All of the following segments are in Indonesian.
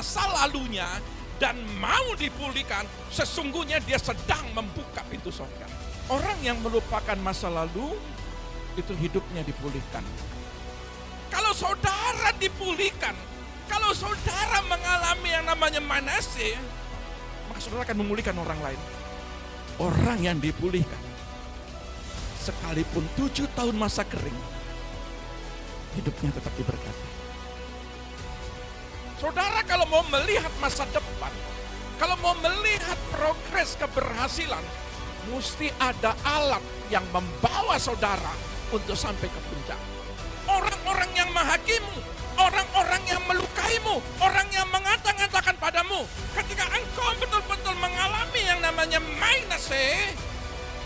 masa lalunya dan mau dipulihkan, sesungguhnya dia sedang membuka pintu surga. Orang yang melupakan masa lalu, itu hidupnya dipulihkan. Kalau saudara dipulihkan, kalau saudara mengalami yang namanya manase, maka saudara akan memulihkan orang lain. Orang yang dipulihkan, sekalipun 7 tahun masa kering, hidupnya tetap diberkati. Saudara kalau mau melihat masa depan, kalau mau melihat progres keberhasilan, mesti ada alat yang membawa saudara untuk sampai ke puncak. Orang-orang yang menghakimi, orang-orang yang melukaimu, orang yang mengata-ngatakan padamu, ketika engkau betul-betul mengalami yang namanya manase,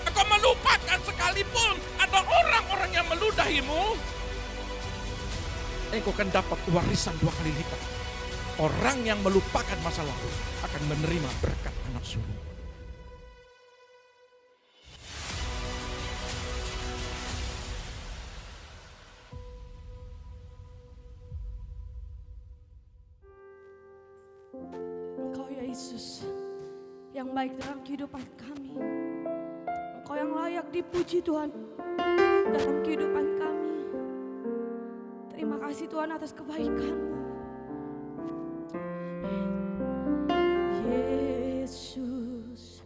engkau melupakan sekalipun ada orang-orang yang meludahimu, engkau akan dapat warisan 2 kali lipat. Orang yang melupakan masa lalu akan menerima berkat anak sulung. Engkau ya Yesus yang baik dalam kehidupan kami. Engkau yang layak dipuji Tuhan dalam kehidupan kami. Terima kasih Tuhan atas kebaikan-Mu. Yesus,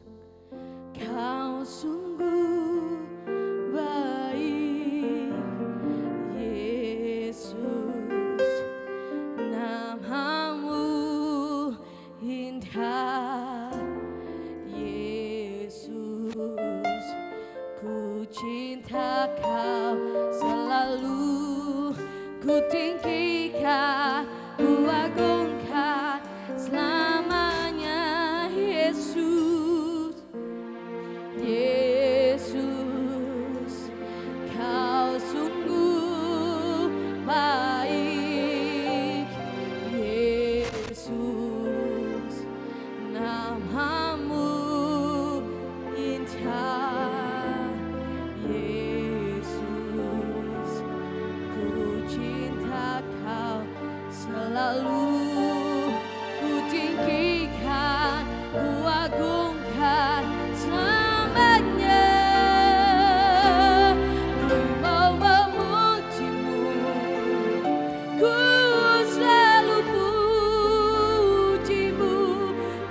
Kau sungguh baik. Yesus, nama-Mu indah. Yesus, ku cinta Kau selalu, ku tinggikan, ku agungkan selamanya. Yesus, Yesus, Kau sungguh baik. Yesus, nama-Mu indah. Yesus, ku cinta Kau selalu, ku tinggikan, ku agungkan selamanya. Ku mau memuji-Mu, ku selalu puji-Mu.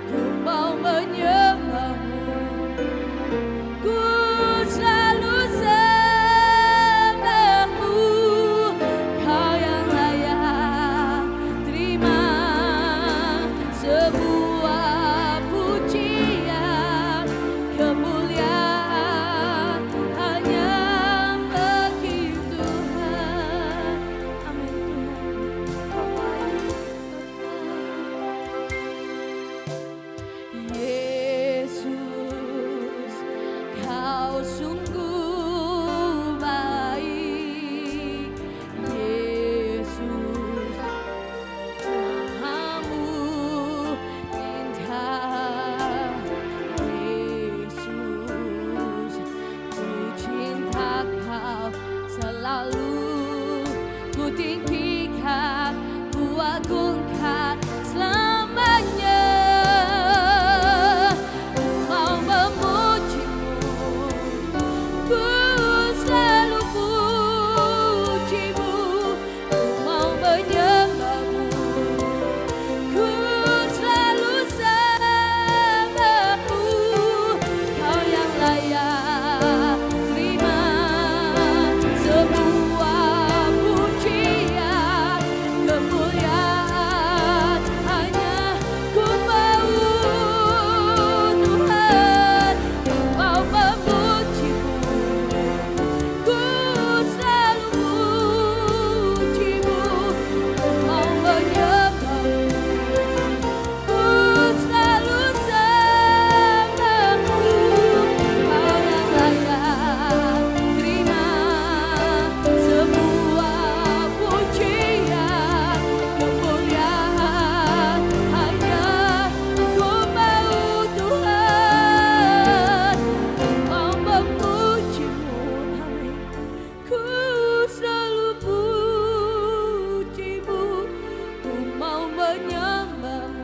Ku mau menyembah-Mu, ku selalu sembah-Mu. Kau yang layak terima sebuah pujian, kemuliaan hanya bagi Tuhan. Amin Tuhan. Kau baik, Yesus, Kau sungguh baik. Yesus, nama-Mu indah. Yesus, ku cinta Kau selalu, ku tinggikan, ku agungkan selamanya. Ku mau memuji-Mu, ku selalu puji-Mu. Ku mau menyembah-Mu, ku selalu sembah-Mu. Kau yang layak terima sebuah pujian, kemuliaan hanya ku mau Tuhan. Ku mau memuji-Mu, ku selalu puji-Mu. Ku mau menyembah-Mu, ku selalu sembah-Mu. Kau yang layak terima sebuah pujian, kemuliaan hanya ku mau Tuhan. Ku mau memuji-Mu, amin. Ku selalu puji-Mu, ku mau menyembah-Mu.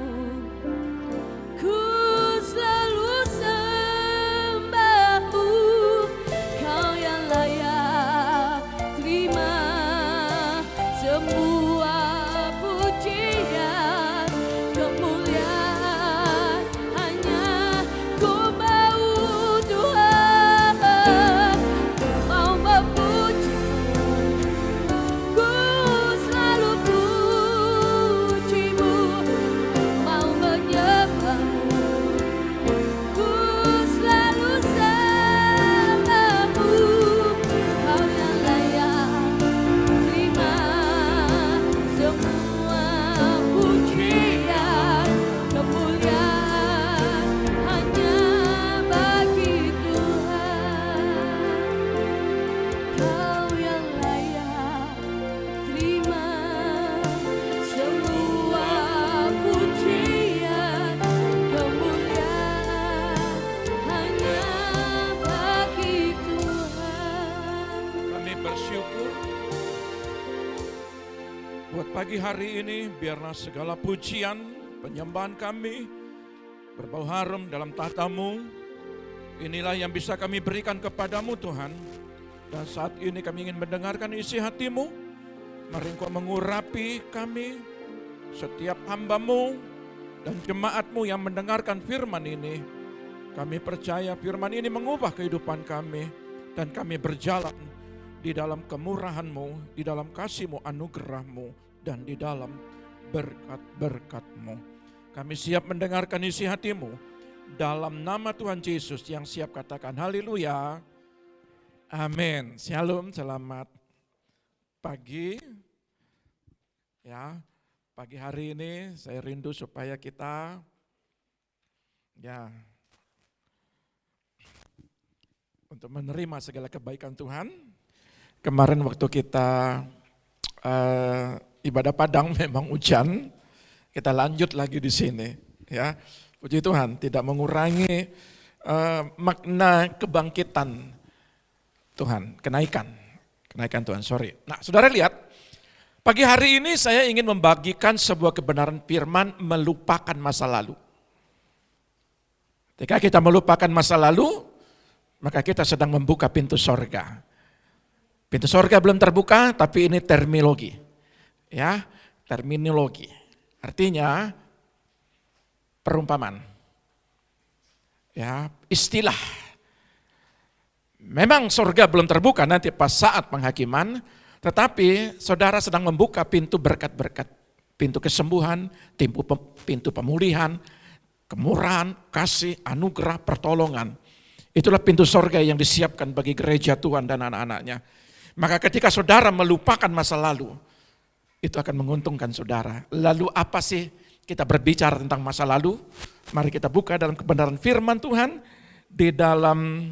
Buat pagi hari ini, biarlah segala pujian, penyembahan kami berbau harum dalam tahta-Mu. Inilah yang bisa kami berikan kepadamu Tuhan. Dan saat ini kami ingin mendengarkan isi hati-Mu. Mari Engkau mengurapi kami, setiap hamba-Mu dan jemaat-Mu yang mendengarkan firman ini. Kami percaya firman ini mengubah kehidupan kami. Dan kami berjalan di dalam kemurahan-Mu, di dalam kasih-Mu, anugerah-Mu, dan di dalam berkat-berkat-Mu. Kami siap mendengarkan isi hati-Mu. Dalam nama Tuhan Yesus yang siap katakan haleluya. Amin. Shalom, selamat pagi. Ya, pagi hari ini saya rindu supaya kita untuk menerima segala kebaikan Tuhan. Kemarin waktu kita ibadah padang memang hujan, kita lanjut lagi di sini. Ya, puji Tuhan, tidak mengurangi makna kebangkitan Tuhan, kenaikan Tuhan. Nah, saudara lihat, pagi hari ini saya ingin membagikan sebuah kebenaran firman melupakan masa lalu. Ketika kita melupakan masa lalu, maka kita sedang membuka pintu sorga. Pintu sorga belum terbuka, tapi ini terminologi. Ya, terminologi. Artinya perumpamaan. Ya, istilah. Memang sorga belum terbuka nanti pas saat penghakiman, tetapi saudara sedang membuka pintu berkat-berkat. Pintu kesembuhan, pintu pemulihan, kemurahan, kasih, anugerah, pertolongan. Itulah pintu sorga yang disiapkan bagi gereja Tuhan dan anak-anaknya. Maka ketika saudara melupakan masa lalu, itu akan menguntungkan saudara. Lalu apa sih kita berbicara tentang masa lalu? Mari kita buka dalam kebenaran firman Tuhan. Di dalam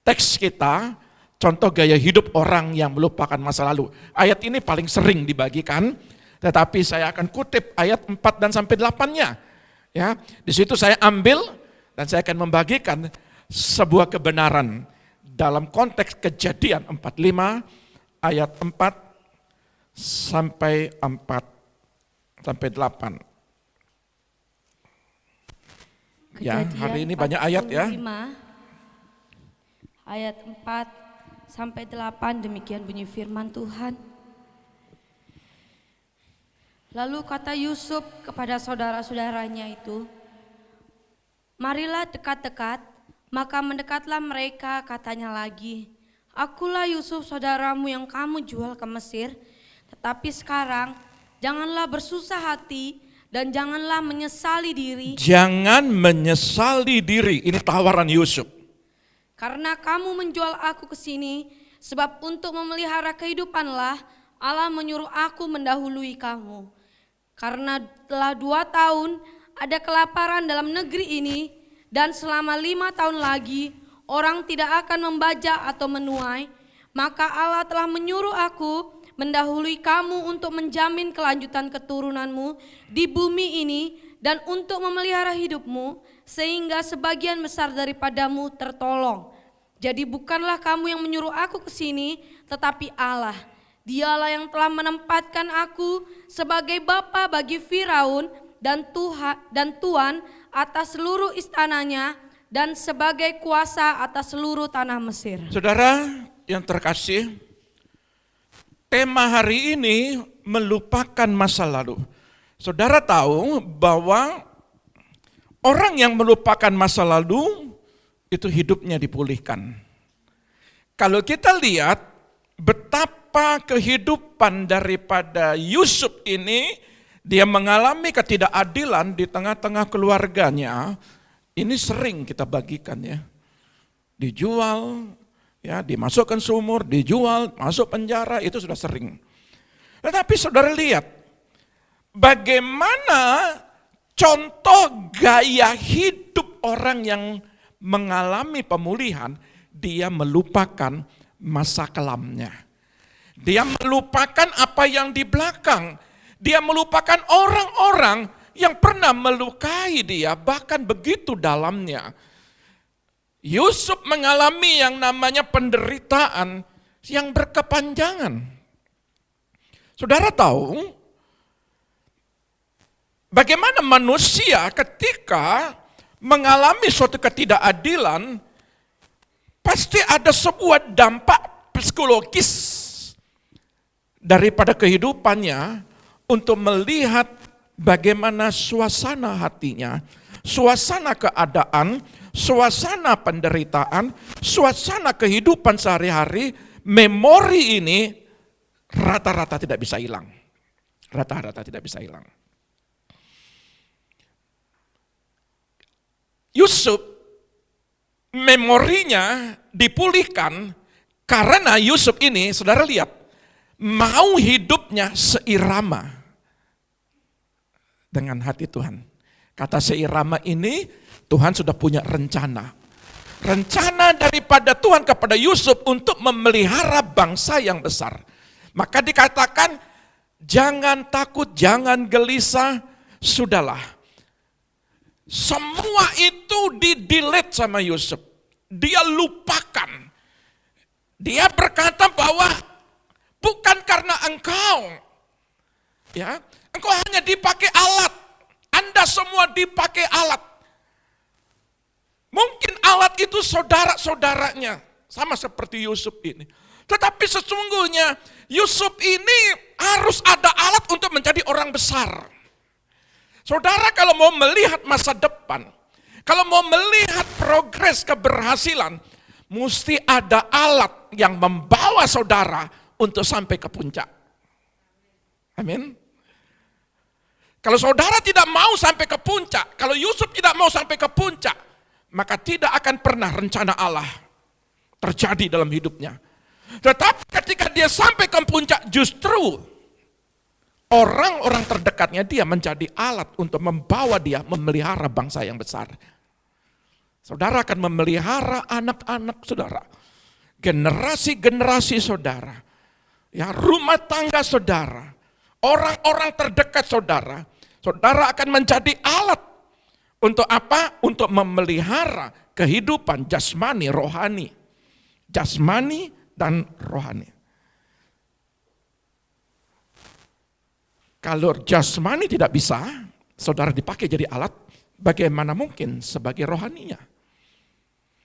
teks kita, contoh gaya hidup orang yang melupakan masa lalu. Ayat ini paling sering dibagikan, tetapi saya akan kutip ayat 4 dan sampai 8-nya. Ya, di situ saya ambil dan saya akan membagikan sebuah kebenaran dalam konteks Kejadian 45 ayat 4 sampai 8. Ya, hari ini banyak ayat ya. Ayat 4 sampai 8, demikian bunyi firman Tuhan. Lalu kata Yusuf kepada saudara-saudaranya itu, "Marilah dekat-dekat." Maka mendekatlah mereka, katanya lagi, "Akulah Yusuf saudaramu yang kamu jual ke Mesir. Tetapi sekarang janganlah bersusah hati dan janganlah menyesali diri." Jangan menyesali diri, ini tawaran Yusuf. "Karena kamu menjual aku ke sini, sebab untuk memelihara kehidupanlah Allah menyuruh aku mendahului kamu. Karena telah 2 tahun ada kelaparan dalam negeri ini, dan selama 5 tahun lagi orang tidak akan membajak atau menuai, maka Allah telah menyuruh aku mendahului kamu untuk menjamin kelanjutan keturunanmu di bumi ini dan untuk memelihara hidupmu sehingga sebagian besar daripadamu tertolong. Jadi bukanlah kamu yang menyuruh aku ke sini, tetapi Allah. Dialah yang telah menempatkan aku sebagai bapa bagi Firaun dan Tuan atas seluruh istananya dan sebagai kuasa atas seluruh tanah Mesir." Saudara yang terkasih, tema hari ini melupakan masa lalu. Saudara tahu bahwa orang yang melupakan masa lalu itu hidupnya dipulihkan. Kalau kita lihat betapa kehidupan daripada Yusuf ini, dia mengalami ketidakadilan di tengah-tengah keluarganya. Ini sering kita bagikan ya. Dijual, ya, dimasukkan sumur, dijual, masuk penjara, itu sudah sering. Tetapi saudara lihat, bagaimana contoh gaya hidup orang yang mengalami pemulihan, dia melupakan masa kelamnya. Dia melupakan apa yang di belakang. Dia melupakan orang-orang yang pernah melukai dia, bahkan begitu dalamnya. Yusuf mengalami yang namanya penderitaan yang berkepanjangan. Saudara tahu bagaimana manusia ketika mengalami suatu ketidakadilan, pasti ada sebuah dampak psikologis daripada kehidupannya untuk melihat bagaimana suasana hatinya, suasana keadaan, suasana penderitaan, suasana kehidupan sehari-hari. Memori ini rata-rata tidak bisa hilang. Rata-rata tidak bisa hilang. Yusuf memorinya dipulihkan karena Yusuf ini, saudara lihat, mau hidupnya seirama dengan hati Tuhan. Kata seirama ini, Tuhan sudah punya rencana. Rencana daripada Tuhan kepada Yusuf untuk memelihara bangsa yang besar. Maka dikatakan, jangan takut, jangan gelisah, sudahlah. Semua itu di-delete sama Yusuf. Dia lupakan. Dia berkata bahwa bukan karena engkau, ya, engkau hanya dipakai alat. Anda semua dipakai alat. Mungkin alat itu saudara-saudaranya, sama seperti Yusuf ini. Tetapi sesungguhnya Yusuf ini harus ada alat untuk menjadi orang besar. Saudara kalau mau melihat masa depan, kalau mau melihat progres keberhasilan, mesti ada alat yang membawa saudara untuk sampai ke puncak. Amin. Kalau saudara tidak mau sampai ke puncak, kalau Yusuf tidak mau sampai ke puncak, maka tidak akan pernah rencana Allah terjadi dalam hidupnya. Tetapi ketika dia sampai ke puncak, justru orang-orang terdekatnya dia menjadi alat untuk membawa dia memelihara bangsa yang besar. Saudara akan memelihara anak-anak saudara, generasi-generasi saudara, ya, rumah tangga saudara, orang-orang terdekat saudara. Saudara akan menjadi alat untuk apa? Untuk memelihara kehidupan jasmani, rohani. Jasmani dan rohani. Kalau jasmani tidak bisa, saudara dipakai jadi alat, bagaimana mungkin sebagai rohaninya?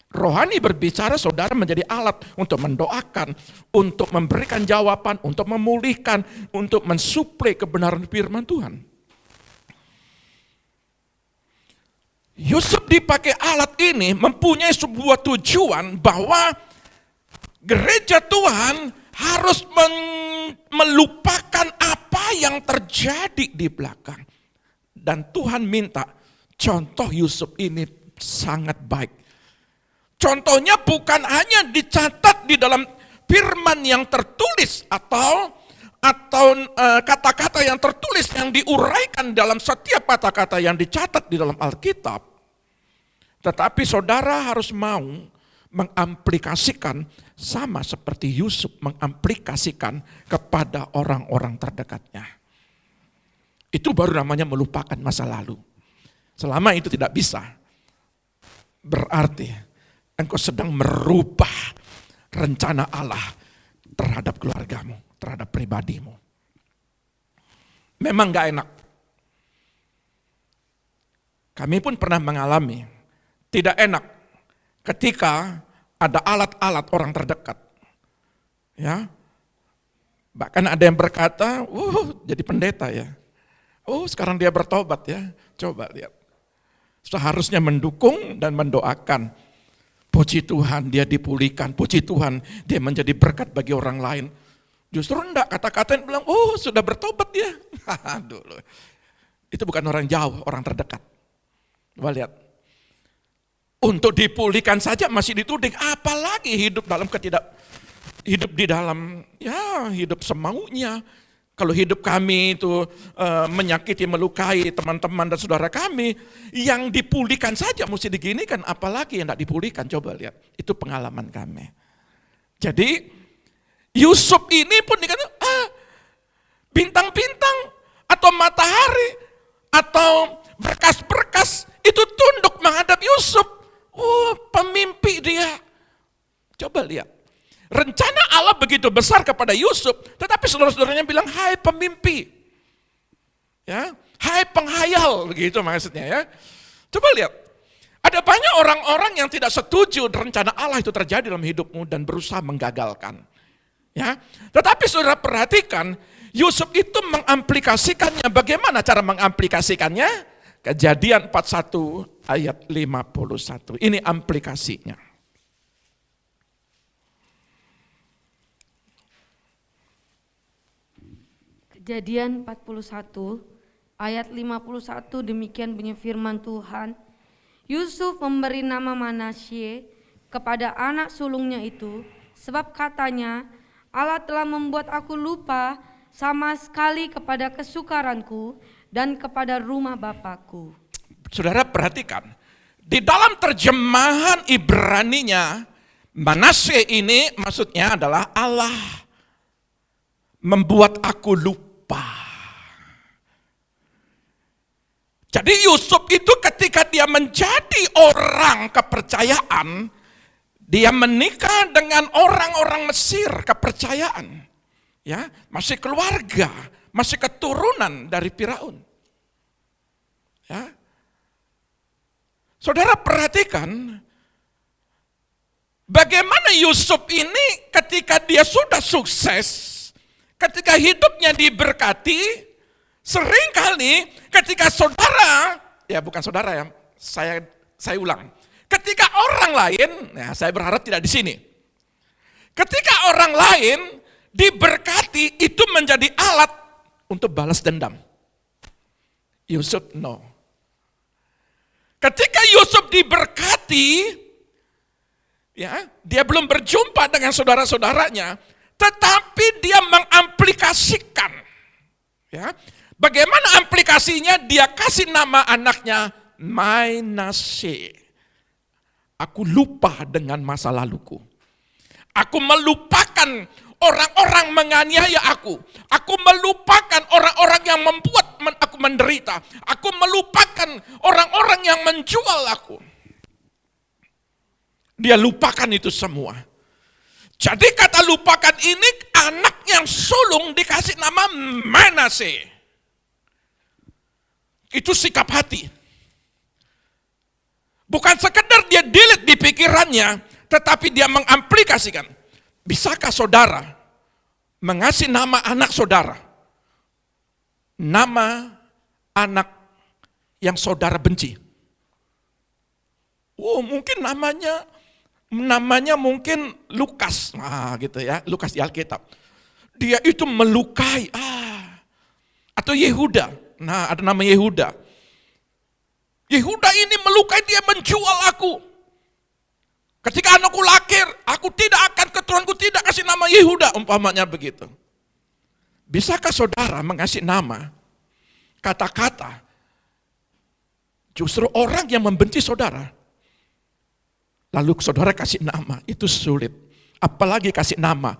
Rohani berbicara, saudara menjadi alat untuk mendoakan, untuk memberikan jawaban, untuk memulihkan, untuk mensuplai kebenaran firman Tuhan. Yusuf dipakai alat ini mempunyai sebuah tujuan bahwa gereja Tuhan harus melupakan apa yang terjadi di belakang. Dan Tuhan minta contoh Yusuf ini sangat baik. Contohnya bukan hanya dicatat di dalam firman yang tertulis atau kata-kata yang tertulis yang diuraikan dalam setiap kata-kata yang dicatat di dalam Alkitab. Tetapi saudara harus mau mengamplikasikan sama seperti Yusuf mengamplikasikan kepada orang-orang terdekatnya. Itu baru namanya melupakan masa lalu. Selama itu tidak bisa, berarti engkau sedang merubah rencana Allah terhadap keluargamu, terhadap pribadimu. Memang gak enak. Kami pun pernah mengalami tidak enak ketika ada alat-alat orang terdekat. Ya. Bahkan ada yang berkata, jadi pendeta ya. Sekarang dia bertobat ya. Coba lihat. Seharusnya mendukung dan mendoakan. Puji Tuhan dia dipulihkan, puji Tuhan dia menjadi berkat bagi orang lain. Justru enggak, kata-kata yang bilang, sudah bertobat dia. Dulu. Itu bukan orang jauh, orang terdekat. Coba lihat. Untuk dipulihkan saja masih dituding, apalagi hidup di dalam hidup semaunya. Kalau hidup kami itu menyakiti, melukai teman-teman dan saudara kami, yang dipulihkan saja mesti diginikan, apalagi yang tidak dipulihkan. Coba lihat, itu pengalaman kami. Jadi Yusuf ini pun dikatakan, bintang-bintang atau matahari atau berkas-berkas itu tunduk menghadap Yusuf. Pemimpi dia. Coba lihat. Rencana Allah begitu besar kepada Yusuf, tetapi saudara-saudaranya bilang, hai pemimpi. Ya, hai penghayal, begitu maksudnya ya. Coba lihat, ada banyak orang-orang yang tidak setuju rencana Allah itu terjadi dalam hidupmu dan berusaha menggagalkan. Ya, tetapi saudara perhatikan, Yusuf itu mengaplikasikannya. Bagaimana cara mengaplikasikannya? Kejadian 41 ayat 51. Ini aplikasinya. Kejadian 41 ayat 51, demikian bunyi firman Tuhan. Yusuf memberi nama Manasye kepada anak sulungnya itu, sebab katanya, Allah telah membuat aku lupa sama sekali kepada kesukaranku dan kepada rumah bapakku. Saudara perhatikan, di dalam terjemahan Ibraninya, Manasye ini maksudnya adalah Allah membuat aku lupa. Jadi Yusuf itu ketika dia menjadi orang kepercayaan, dia menikah dengan orang-orang Mesir kepercayaan. Ya, masih keluarga, masih keturunan dari Firaun. Ya. Saudara perhatikan bagaimana Yusuf ini ketika dia sudah sukses, ketika hidupnya diberkati, seringkali ketika saudara, ya bukan saudara ya, saya ulang. Ketika orang lain, ya saya berharap tidak di sini. Ketika orang lain diberkati, itu menjadi alat untuk balas dendam. Yusuf no. Ketika Yusuf diberkati, ya dia belum berjumpa dengan saudara-saudaranya, tetapi dia mengaplikasikan. Ya, bagaimana aplikasinya? Dia kasih nama anaknya Manasye. Aku lupa dengan masa laluku. Aku melupakan orang-orang menganiaya aku. Aku melupakan orang-orang yang membuat aku menderita. Aku melupakan orang-orang yang menjual aku. Dia lupakan itu semua. Jadi kata lupakan ini, anak yang sulung dikasih nama Manasye. Itu sikap hati. Bukan sekedar dia delete di pikirannya, tetapi dia mengaplikasikan. Bisakah saudara mengasih nama anak saudara? Nama anak yang saudara benci. Oh, mungkin namanya mungkin Lukas. Nah, gitu ya, Lukas di Alkitab. Dia itu melukai. Atau Yehuda. Nah, ada nama Yehuda. Yehuda ini melukai, dia menjual aku. Ketika anakku lahir, aku tidak akan, keturunanku tidak kasih nama Yehuda, umpamanya begitu. Bisakah saudara mengasih nama, kata-kata, justru orang yang membenci saudara, lalu saudara kasih nama, itu sulit. Apalagi kasih nama,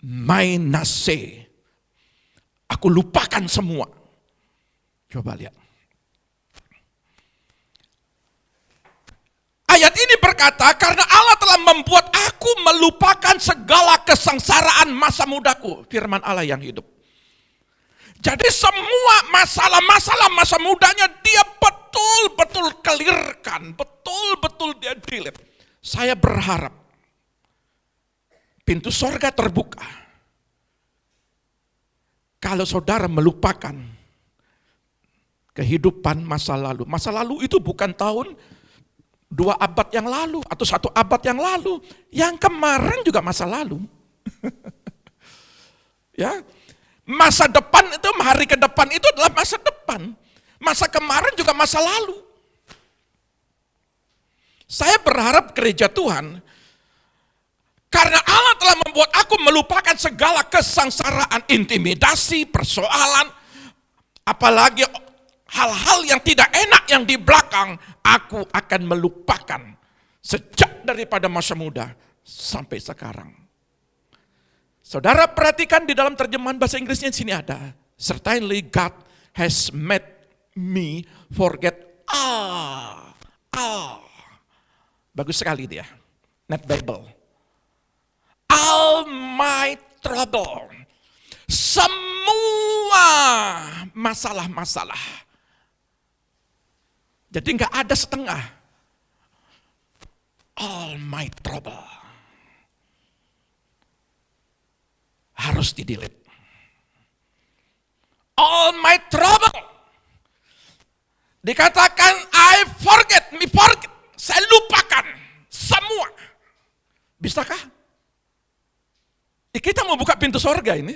Manasye. Aku lupakan semua. Coba lihat. Ayat ini berkata, karena Allah telah membuat aku melupakan segala kesengsaraan masa mudaku. Firman Allah yang hidup. Jadi semua masalah-masalah masa mudanya dia betul-betul clearkan. Betul-betul dia delete. Saya berharap pintu sorga terbuka. Kalau saudara melupakan kehidupan masa lalu. Masa lalu itu bukan tahun 2 abad yang lalu atau 1 abad yang lalu. Yang kemarin juga masa lalu. Ya, masa depan itu, hari ke depan itu adalah masa depan. Masa kemarin juga masa lalu. Saya berharap gereja Tuhan, karena Allah telah membuat aku melupakan segala kesengsaraan, intimidasi, persoalan, apalagi hal-hal yang tidak enak yang di belakang, aku akan melupakan sejak daripada masa muda sampai sekarang. Saudara perhatikan di dalam terjemahan bahasa Inggrisnya di sini ada, certainly God has made me forget all. Bagus sekali dia, Net Bible. all my trouble. Semua masalah-masalah. Jadi nggak ada setengah. All my trouble. Harus di-delete. All my trouble. Dikatakan I forget. Saya lupakan semua. Bisakah? Kita mau buka pintu sorga ini.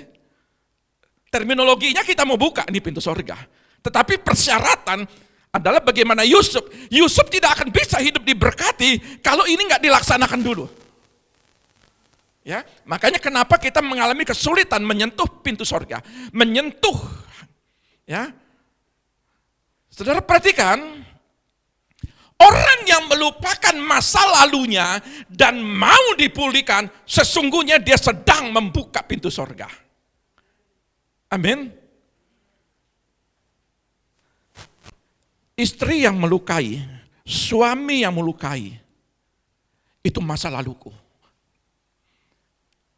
Terminologinya kita mau buka ini pintu sorga. Tetapi persyaratan adalah bagaimana Yusuf. Yusuf tidak akan bisa hidup diberkati kalau ini nggak dilaksanakan dulu. Ya, makanya kenapa kita mengalami kesulitan menyentuh pintu sorga, menyentuh. Ya, saudara perhatikan, orang yang melupakan masa lalunya dan mau dipulihkan, sesungguhnya dia sedang membuka pintu sorga. Amin. Istri yang melukai, suami yang melukai, itu masa laluku.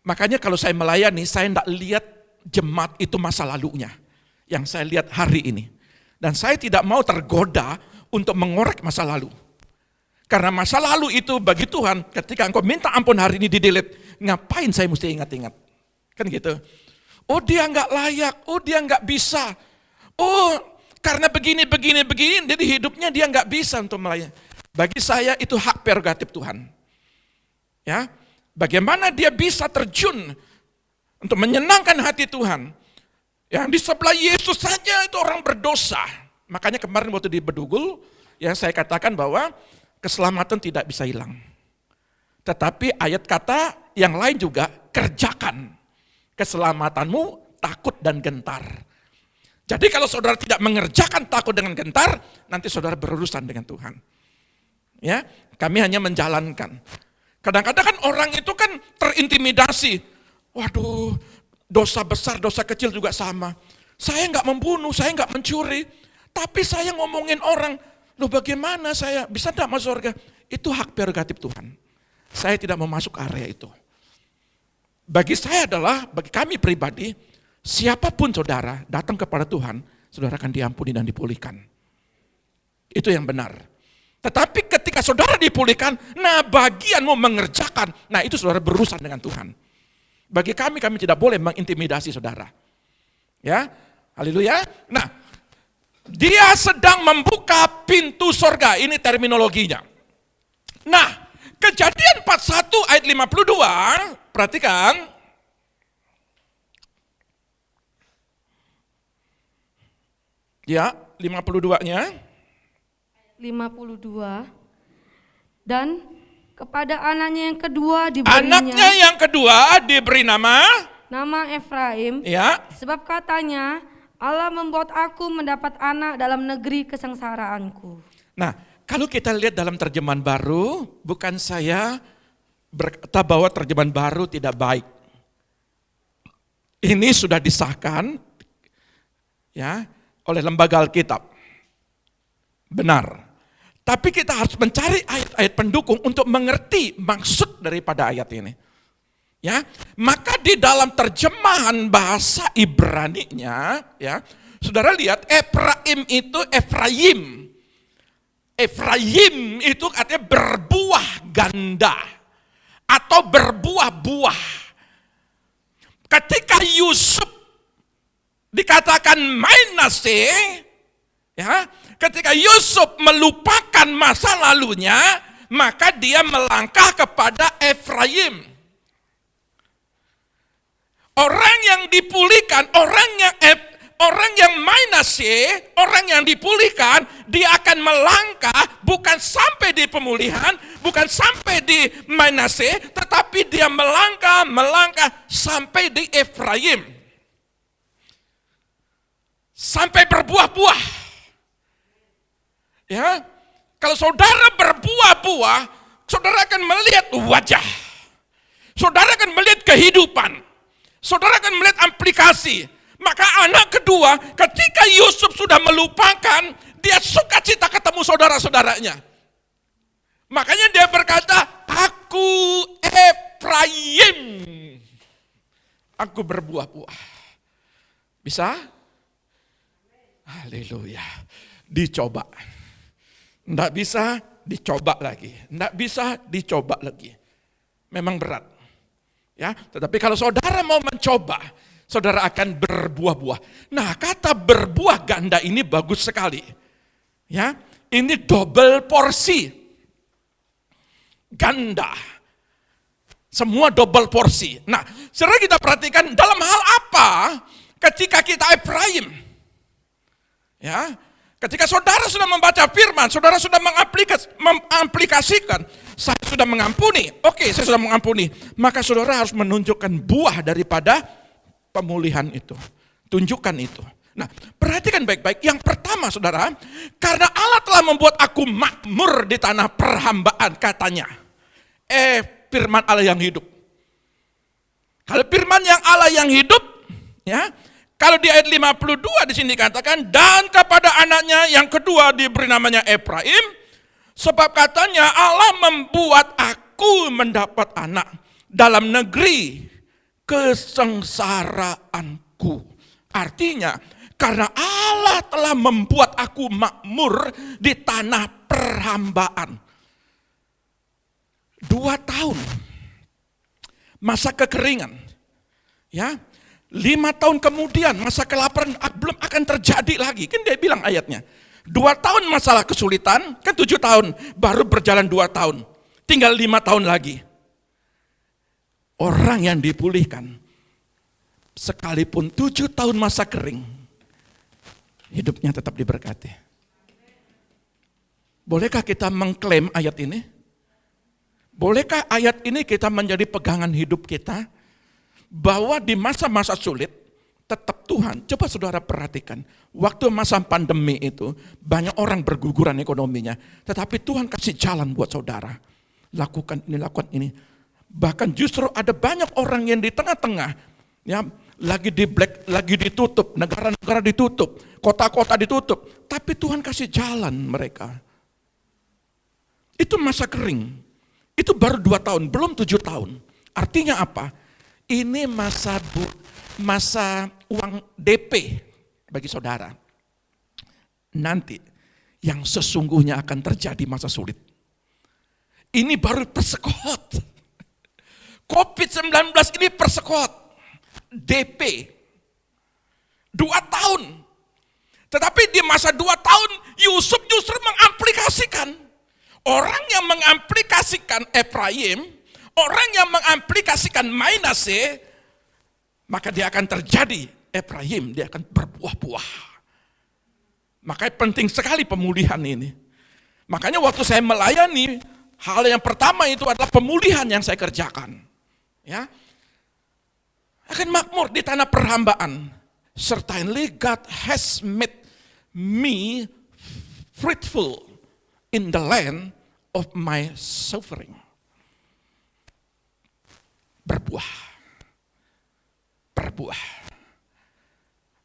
Makanya kalau saya melayani, saya tidak lihat jemaat itu masa lalunya. Yang saya lihat hari ini. Dan saya tidak mau tergoda untuk mengorek masa lalu. Karena masa lalu itu bagi Tuhan, ketika engkau minta ampun hari ini di-delete, ngapain saya mesti ingat-ingat? Kan gitu. Oh dia nggak layak, oh dia nggak bisa. Oh karena begini, jadi hidupnya dia nggak bisa untuk melayani. Bagi saya itu hak prerogatif Tuhan. Ya, bagaimana dia bisa terjun untuk menyenangkan hati Tuhan. Yang di sebelah Yesus saja itu orang berdosa. Makanya kemarin waktu di Bedugul, ya saya katakan bahwa keselamatan tidak bisa hilang. Tetapi ayat kata yang lain juga, kerjakan keselamatanmu takut dan gentar. Jadi kalau saudara tidak mengerjakan takut dengan gentar, nanti saudara berurusan dengan Tuhan. Ya, kami hanya menjalankan. Kadang-kadang kan orang itu kan terintimidasi. Waduh, dosa besar, dosa kecil juga sama. Saya nggak membunuh, saya nggak mencuri, tapi saya ngomongin orang. Loh bagaimana saya bisa tidak masuk surga? Itu hak prerogatif Tuhan. Saya tidak mau masuk area itu. Bagi saya adalah, bagi kami pribadi, siapapun saudara datang kepada Tuhan, saudara akan diampuni dan dipulihkan. Itu yang benar. Tetapi ketika saudara dipulihkan, nah bagianmu mengerjakan, nah itu saudara berurusan dengan Tuhan. Bagi kami tidak boleh mengintimidasi saudara. Ya, haleluya. Nah, dia sedang membuka pintu sorga, ini terminologinya. Nah, Kejadian 41 ayat 52, perhatikan. Ya, 52-nya. 52. Dan kepada anaknya yang kedua diberinya. Anaknya yang kedua diberi nama Efraim. Ya. Sebab katanya, Allah membuat aku mendapat anak dalam negeri kesengsaraanku. Nah, kalau kita lihat dalam terjemahan baru, bukan saya berkata bahwa terjemahan baru tidak baik. Ini sudah disahkan ya oleh lembaga Alkitab. Benar. Tapi kita harus mencari ayat-ayat pendukung untuk mengerti maksud daripada ayat ini. Ya, maka di dalam terjemahan bahasa Ibrani-nya, ya, saudara lihat Efraim itu Efraim. Efraim itu artinya berbuah ganda atau berbuah-buah. Ketika Yusuf dikatakan Manase, ya, ketika Yusuf melupakan masa lalunya, maka dia melangkah kepada Efraim. Orang yang dipulihkan, orang yang Manase, orang yang dipulihkan, dia akan melangkah bukan sampai di pemulihan, bukan sampai di Manase, tetapi dia melangkah sampai di Efraim. Sampai berbuah-buah. Ya, kalau saudara berbuah-buah, saudara akan melihat wajah. Saudara akan melihat kehidupan. Saudara akan melihat aplikasi. Maka anak kedua, ketika Yusuf sudah melupakan, dia sukacita ketemu saudara-saudaranya. Makanya dia berkata, aku Efraim. aku berbuah-buah. Bisa? Haleluya. Dicoba. Enggak bisa, dicoba lagi. Enggak bisa, dicoba lagi. Memang berat. Ya, tetapi kalau saudara mau mencoba, saudara akan berbuah-buah. Nah, kata berbuah ganda ini bagus sekali. Ya, ini double porsi. Ganda. Semua double porsi. Nah, saudara kita perhatikan dalam hal apa ketika kita Efraim. Ya, ketika saudara sudah membaca firman, saudara sudah mengaplikasikan, saya sudah mengampuni, oke saya sudah mengampuni, maka saudara harus menunjukkan buah daripada pemulihan itu. Tunjukkan itu. Nah, perhatikan baik-baik. Yang pertama saudara, karena Allah telah membuat aku makmur di tanah perhambaan katanya. Firman Allah yang hidup. Kalau firman yang Allah yang hidup, ya, kalau di ayat 52 di sini dikatakan, dan kepada anaknya yang kedua diberi namanya Efraim, sebab katanya Allah membuat aku mendapat anak dalam negeri kesengsaraanku. Artinya, karena Allah telah membuat aku makmur di tanah perhambaan. 2 tahun masa kekeringan, ya. 5 tahun kemudian masa kelaparan belum akan terjadi lagi. Kan dia bilang ayatnya. 2 tahun masalah kesulitan, kan 7 tahun. Baru berjalan 2 tahun. Tinggal 5 tahun lagi. Orang yang dipulihkan, sekalipun 7 tahun masa kering, hidupnya tetap diberkati. Bolehkah kita mengklaim ayat ini? Bolehkah ayat ini kita menjadi pegangan hidup kita? Bahwa di masa-masa sulit, tetap Tuhan. Coba saudara perhatikan, waktu masa pandemi itu, banyak orang berguguran ekonominya. Tetapi Tuhan kasih jalan buat saudara. Lakukan ini, lakukan ini. Bahkan justru ada banyak orang yang di tengah-tengah, ya, lagi ditutup, negara-negara ditutup, kota-kota ditutup. Tapi Tuhan kasih jalan mereka. Itu masa kering. Itu baru 2 tahun, belum 7 tahun. Artinya apa? Ini masa uang DP bagi saudara. Nanti yang sesungguhnya akan terjadi masa sulit. Ini baru persekot. COVID-19 ini persekot. DP. 2 tahun. Tetapi di masa 2 tahun Yusuf justru mengaplikasikan. Orang yang mengaplikasikan Efraim, orang yang mengaplikasikan Manasye, maka dia akan terjadi Efraim, dia akan berbuah-buah. Makanya penting sekali pemulihan ini. Makanya waktu saya melayani, hal yang pertama itu adalah pemulihan yang saya kerjakan. Ya, akan makmur di tanah perhambaan. Certainly God has made me fruitful in the land of my suffering. Berbuah.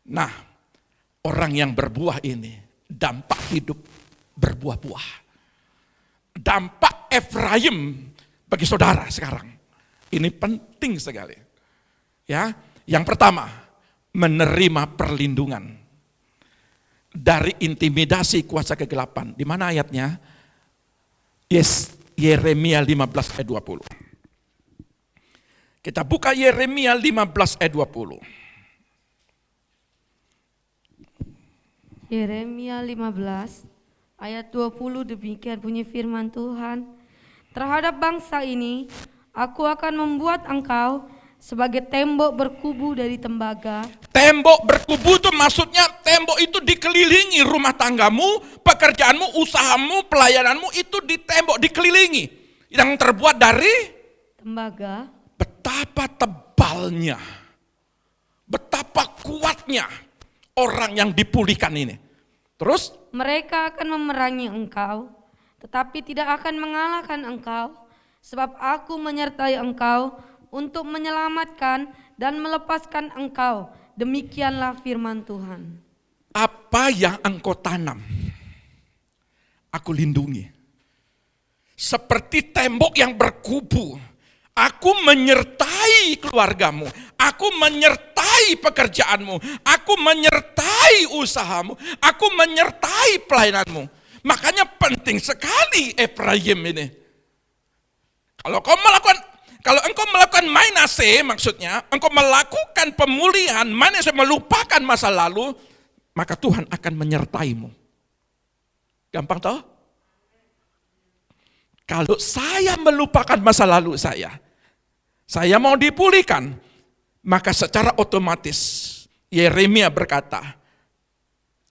Nah, orang yang berbuah ini, dampak hidup berbuah-buah. Dampak Efraim bagi saudara sekarang. Ini penting sekali. Ya, yang pertama, menerima perlindungan dari intimidasi kuasa kegelapan. Di mana ayatnya? Yeremia 15 ayat 20. Kita buka Yeremia 15 ayat 20. Yeremia 15 ayat 20, demikian bunyi firman Tuhan. Terhadap bangsa ini, aku akan membuat engkau sebagai tembok berkubu dari tembaga. Tembok berkubu itu maksudnya tembok itu dikelilingi rumah tanggamu, pekerjaanmu, usahamu, pelayananmu itu ditembok, dikelilingi. Yang terbuat dari tembaga. Betapa tebalnya, betapa kuatnya orang yang dipulihkan ini. Terus? Mereka akan memerangi engkau, tetapi tidak akan mengalahkan engkau, sebab aku menyertai engkau untuk menyelamatkan dan melepaskan engkau. Demikianlah firman Tuhan. Apa yang engkau tanam, aku lindungi. Seperti tembok yang berkubu, aku menyertai menyertai keluargamu, aku menyertai pekerjaanmu, aku menyertai usahamu, aku menyertai pelayananmu. Makanya penting sekali Efraim ini. Kalau engkau melakukan mainase, maksudnya engkau melakukan pemulihan, mainase, melupakan masa lalu, maka Tuhan akan menyertaimu. Gampang toh? Kalau saya melupakan masa lalu saya mau dipulihkan, maka secara otomatis Yeremia berkata,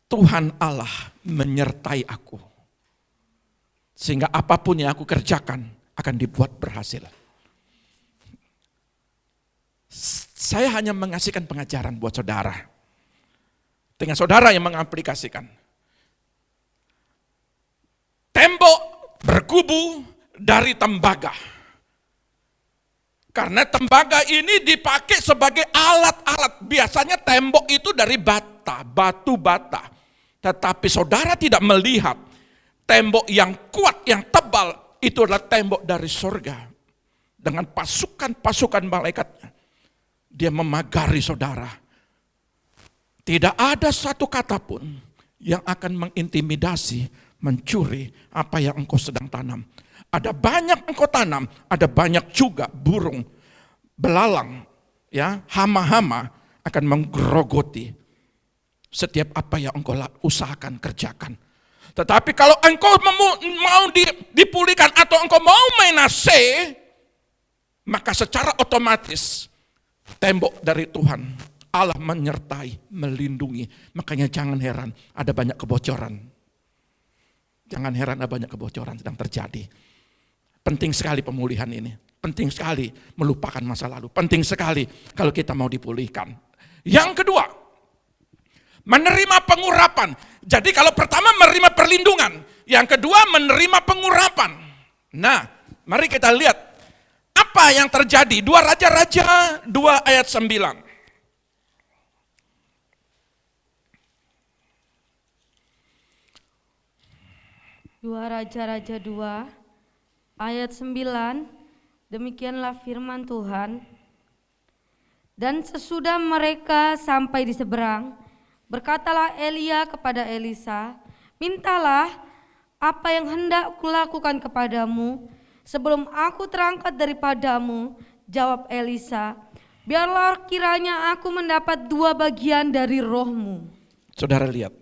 Tuhan Allah menyertai aku. Sehingga apapun yang aku kerjakan akan dibuat berhasil. Saya hanya mengasihkan pengajaran buat saudara. Dengan saudara yang mengaplikasikan. Tembok berkubu dari tembaga. Karena tembaga ini dipakai sebagai alat-alat. Biasanya tembok itu dari batu bata. Tetapi saudara tidak melihat tembok yang kuat, yang tebal, itu adalah tembok dari surga. Dengan pasukan-pasukan malaikatnya. Dia memagari saudara. Tidak ada satu kata pun yang akan mengintimidasi, mencuri apa yang engkau sedang tanam. Ada banyak engkau tanam, ada banyak juga burung, belalang, ya, hama-hama akan menggerogoti setiap apa yang engkau usahakan, kerjakan. Tetapi kalau engkau mau dipulihkan atau engkau mau mainase, maka secara otomatis tembok dari Tuhan Allah menyertai, melindungi. Makanya jangan heran ada banyak kebocoran. Jangan heran ada banyak kebocoran sedang terjadi. Penting sekali pemulihan ini. Penting sekali melupakan masa lalu. Penting sekali kalau kita mau dipulihkan. Yang kedua, menerima pengurapan. Jadi kalau pertama menerima perlindungan. Yang kedua menerima pengurapan. Nah, mari kita lihat apa yang terjadi. 2 Raja-Raja 2 ayat 9. 2 Raja-Raja 2 ayat 9, demikianlah firman Tuhan. Dan sesudah mereka sampai di seberang, berkatalah Elia kepada Elisa, mintalah apa yang hendak kulakukan kepadamu sebelum aku terangkat daripadamu. Jawab Elisa, biarlah kiranya aku mendapat 2 bagian dari rohmu. Saudara lihat,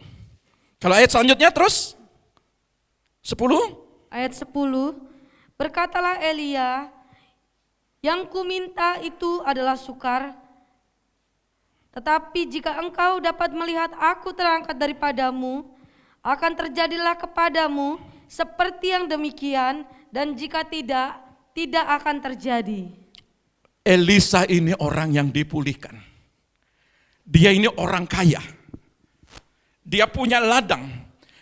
kalau ayat selanjutnya terus 10. Ayat 10, berkatalah Elia, yang kuminta itu adalah sukar, tetapi jika engkau dapat melihat aku terangkat daripadamu, akan terjadilah kepadamu seperti yang demikian, dan jika tidak, tidak akan terjadi. Elisa ini orang yang dipulihkan. Dia ini orang kaya. Dia punya ladang,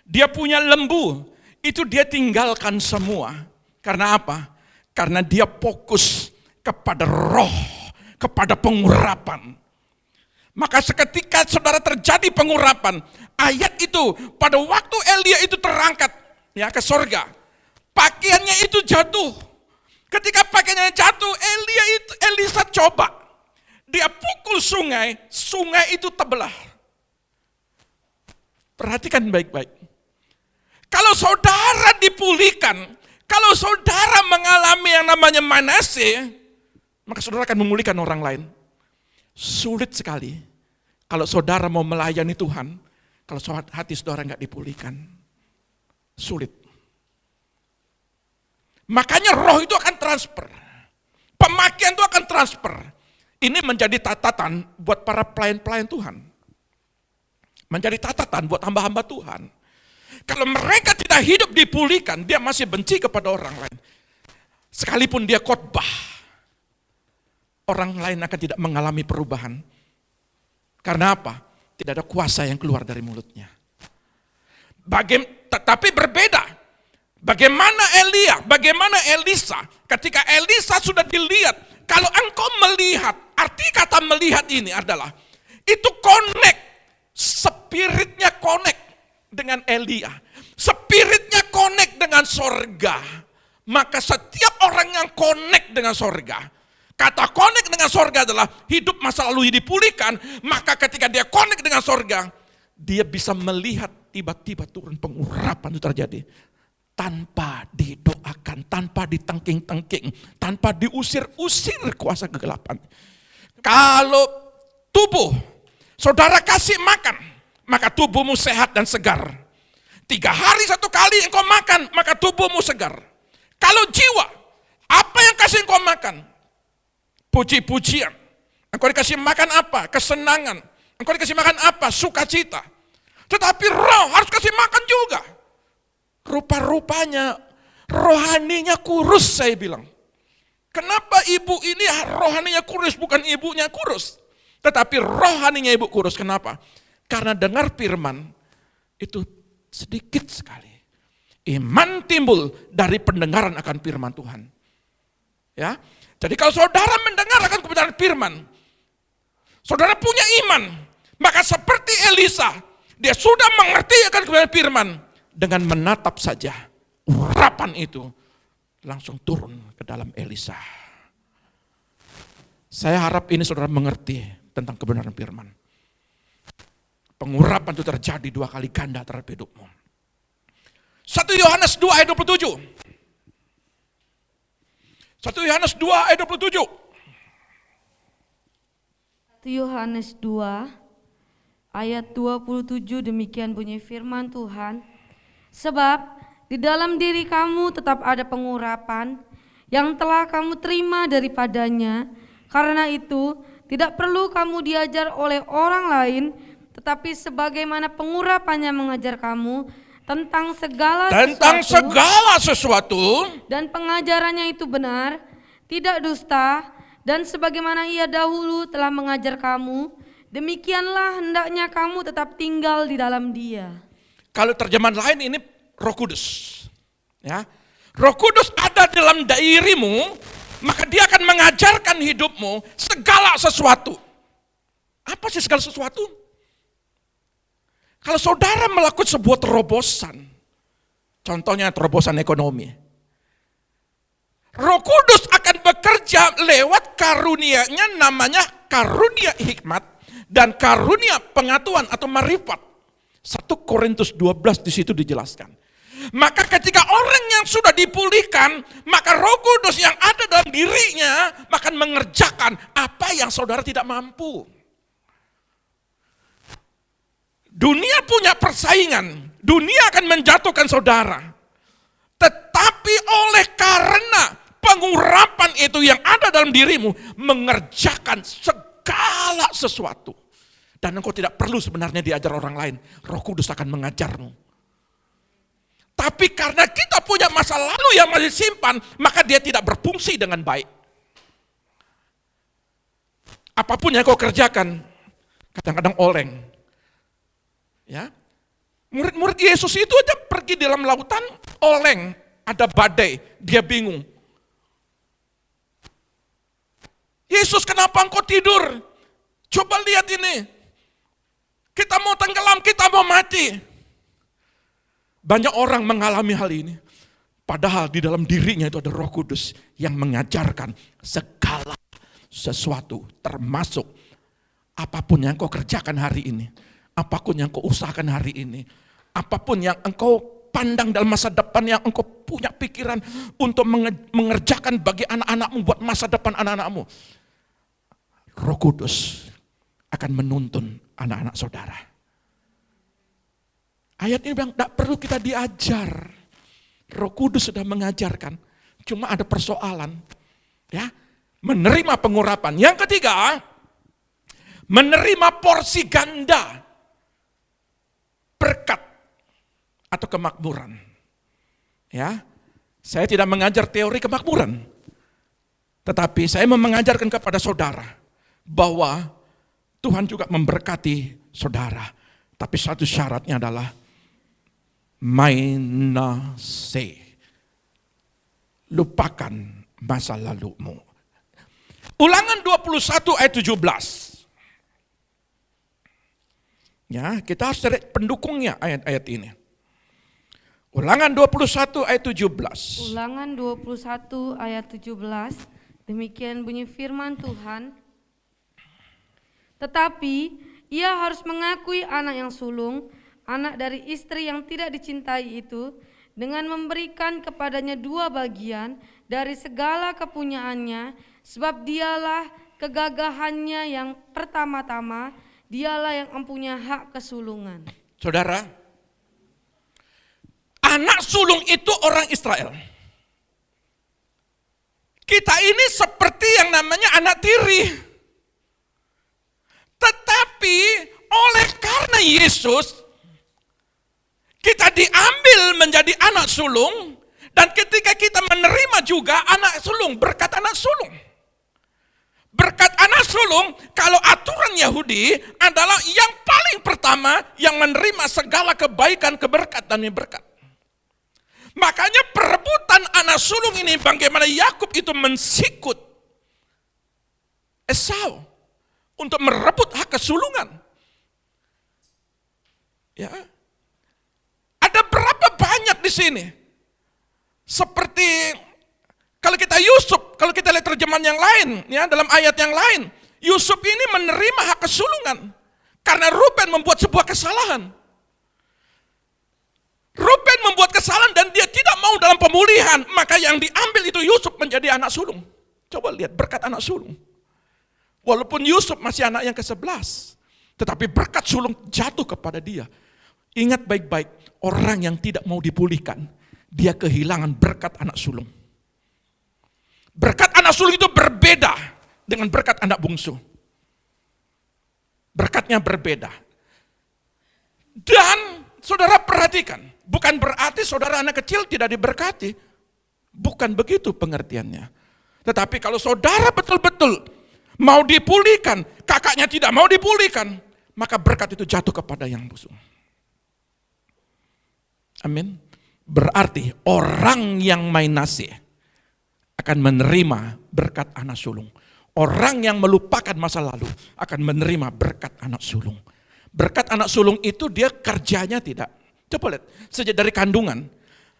dia punya lembu. Itu dia tinggalkan semua. Karena apa? Karena dia fokus kepada roh, kepada pengurapan. Maka seketika saudara terjadi pengurapan, ayat itu pada waktu Elia itu terangkat ya ke sorga, pakaiannya itu jatuh. Ketika pakaiannya jatuh, Elisa coba, dia pukul sungai, sungai itu terbelah. Perhatikan baik-baik. Kalau saudara dipulihkan, kalau saudara mengalami yang namanya manase, maka saudara akan memulihkan orang lain. Sulit sekali kalau saudara mau melayani Tuhan, kalau hati saudara nggak dipulihkan. Sulit. Makanya roh itu akan transfer. Pemakaian itu akan transfer. Ini menjadi catatan buat para pelayan-pelayan Tuhan. Menjadi catatan buat hamba-hamba Tuhan. Kalau mereka tidak hidup dipulihkan, dia masih benci kepada orang lain. Sekalipun dia khotbah, orang lain akan tidak mengalami perubahan. Karena apa? Tidak ada kuasa yang keluar dari mulutnya. Tetapi berbeda. Bagaimana Elia, bagaimana Elisa? Ketika Elisa sudah dilihat, kalau engkau melihat, arti kata melihat ini adalah, itu connect, spiritnya connect dengan Elia, spiritnya connect dengan sorga. Maka setiap orang yang connect dengan sorga, Kata connect dengan sorga adalah hidup masa lalu dipulihkan, maka ketika dia connect dengan sorga, dia bisa melihat tiba-tiba turun pengurapan itu terjadi. Tanpa didoakan, tanpa ditengking-tengking, tanpa diusir-usir kuasa kegelapan. Kalau tubuh saudara kasih makan, maka tubuhmu sehat dan segar. 3 hari 1 kali engkau makan, maka tubuhmu segar. Kalau jiwa, apa yang kasih engkau makan? Puji-pujian. Engkau dikasih makan apa? Kesenangan. Engkau dikasih makan apa? Sukacita. Tetapi roh harus kasih makan juga. Rupa-rupanya rohaninya kurus, saya bilang. Kenapa ibu ini rohaninya kurus, bukan ibunya kurus? Tetapi rohaninya ibu kurus, kenapa? Karena dengar firman itu sedikit sekali. Iman timbul dari pendengaran akan firman Tuhan. Ya, jadi kalau saudara mendengar akan kebenaran firman, saudara punya iman, maka seperti Elisa, dia sudah mengerti akan kebenaran firman, dengan menatap saja urapan itu langsung turun ke dalam Elisa. Saya harap ini saudara mengerti tentang kebenaran firman. Pengurapan itu terjadi 2 kali ganda terhadap hidupmu. 1 Yohanes 2 ayat 27. 1 Yohanes 2 ayat 27. 1 Yohanes 2 ayat 27, demikian bunyi firman Tuhan. Sebab di dalam diri kamu tetap ada pengurapan yang telah kamu terima daripadanya. Karena itu tidak perlu kamu diajar oleh orang lain, tetapi sebagaimana pengurapannya mengajar kamu tentang segala sesuatu, dan pengajarannya itu benar, tidak dusta, dan sebagaimana ia dahulu telah mengajar kamu, demikianlah hendaknya kamu tetap tinggal di dalam dia. Kalau terjemahan lain ini Roh Kudus. Ya. Roh Kudus ada dalam dirimu, maka dia akan mengajarkan hidupmu segala sesuatu. Apa sih segala sesuatu? Kalau saudara melakukan sebuah terobosan, contohnya terobosan ekonomi, Roh Kudus akan bekerja lewat karunia-Nya, namanya karunia hikmat dan karunia pengetahuan atau marifat. 1 Korintus 12 di situ dijelaskan. Maka ketika orang yang sudah dipulihkan, maka Roh Kudus yang ada dalam dirinya akan mengerjakan apa yang saudara tidak mampu. Dunia punya persaingan, dunia akan menjatuhkan saudara. Tetapi oleh karena pengurapan itu yang ada dalam dirimu, mengerjakan segala sesuatu. Dan engkau tidak perlu sebenarnya diajar orang lain, Roh Kudus akan mengajarmu. Tapi karena kita punya masa lalu yang masih simpan, maka dia tidak berfungsi dengan baik. Apapun yang kau kerjakan, kadang-kadang oleng. Ya, murid-murid Yesus itu aja pergi di dalam lautan, oleng, ada badai, dia bingung. Yesus, kenapa engkau tidur? Coba lihat ini. Kita mau tenggelam, kita mau mati. Banyak orang mengalami hal ini. Padahal di dalam dirinya itu ada Roh Kudus yang mengajarkan segala sesuatu, termasuk apapun yang kau kerjakan hari ini. Apapun yang kau usahakan hari ini, apapun yang engkau pandang dalam masa depan, yang engkau punya pikiran untuk mengerjakan bagi anak-anakmu, buat masa depan anak-anakmu, Roh Kudus akan menuntun anak-anak saudara. Ayat ini bilang, tidak perlu kita diajar. Roh Kudus sudah mengajarkan, cuma ada persoalan. Ya, menerima pengurapan. Yang ketiga, menerima porsi ganda berkat atau kemakmuran. Ya, saya tidak mengajar teori kemakmuran, tetapi saya mau mengajarkan kepada saudara bahwa Tuhan juga memberkati saudara. Tapi satu syaratnya adalah mainase, lupakan masa lalumu. Ulangan 21 ayat 17. Ya, kita harus cari pendukungnya ayat-ayat ini. Ulangan 21 ayat 17. Ulangan 21 ayat 17. Demikian bunyi firman Tuhan. Tetapi ia harus mengakui anak yang sulung, anak dari istri yang tidak dicintai itu, dengan memberikan kepadanya 2 bagian dari segala kepunyaannya, sebab dialah kegagahannya yang pertama-tama, dialah yang mempunyai hak kesulungan. Saudara, anak sulung itu orang Israel. Kita ini seperti yang namanya anak tiri. Tetapi oleh karena Yesus, kita diambil menjadi anak sulung, dan ketika kita menerima juga anak sulung, berkat anak sulung. Berkat anak sulung, kalau aturan Yahudi adalah yang paling pertama yang menerima segala kebaikan, keberkatan dan berkat. Makanya perebutan anak sulung ini bagaimana Yakub itu mensikut Esau untuk merebut hak kesulungan. Ya. Ada berapa banyak di sini? Seperti kalau kita Yusuf, kalau kita lihat terjemahan yang lain, ya dalam ayat yang lain, Yusuf ini menerima hak kesulungan karena Ruben membuat sebuah kesalahan. Ruben membuat kesalahan dan dia tidak mau dalam pemulihan, maka yang diambil itu Yusuf menjadi anak sulung. Coba lihat berkat anak sulung. Walaupun Yusuf masih anak yang ke-11, tetapi berkat sulung jatuh kepada dia. Ingat baik-baik, orang yang tidak mau dipulihkan, dia kehilangan berkat anak sulung. Berkat anak sulung itu berbeda dengan berkat anak bungsu. Berkatnya berbeda. Dan saudara perhatikan, bukan berarti saudara anak kecil tidak diberkati. Bukan begitu pengertiannya. Tetapi kalau saudara betul-betul mau dipulihkan, kakaknya tidak mau dipulihkan, maka berkat itu jatuh kepada yang bungsu. Amin. Berarti orang yang main nasi akan menerima berkat anak sulung. Orang yang melupakan masa lalu akan menerima berkat anak sulung. Berkat anak sulung itu dia kerjanya tidak. Coba lihat, sejak dari kandungan,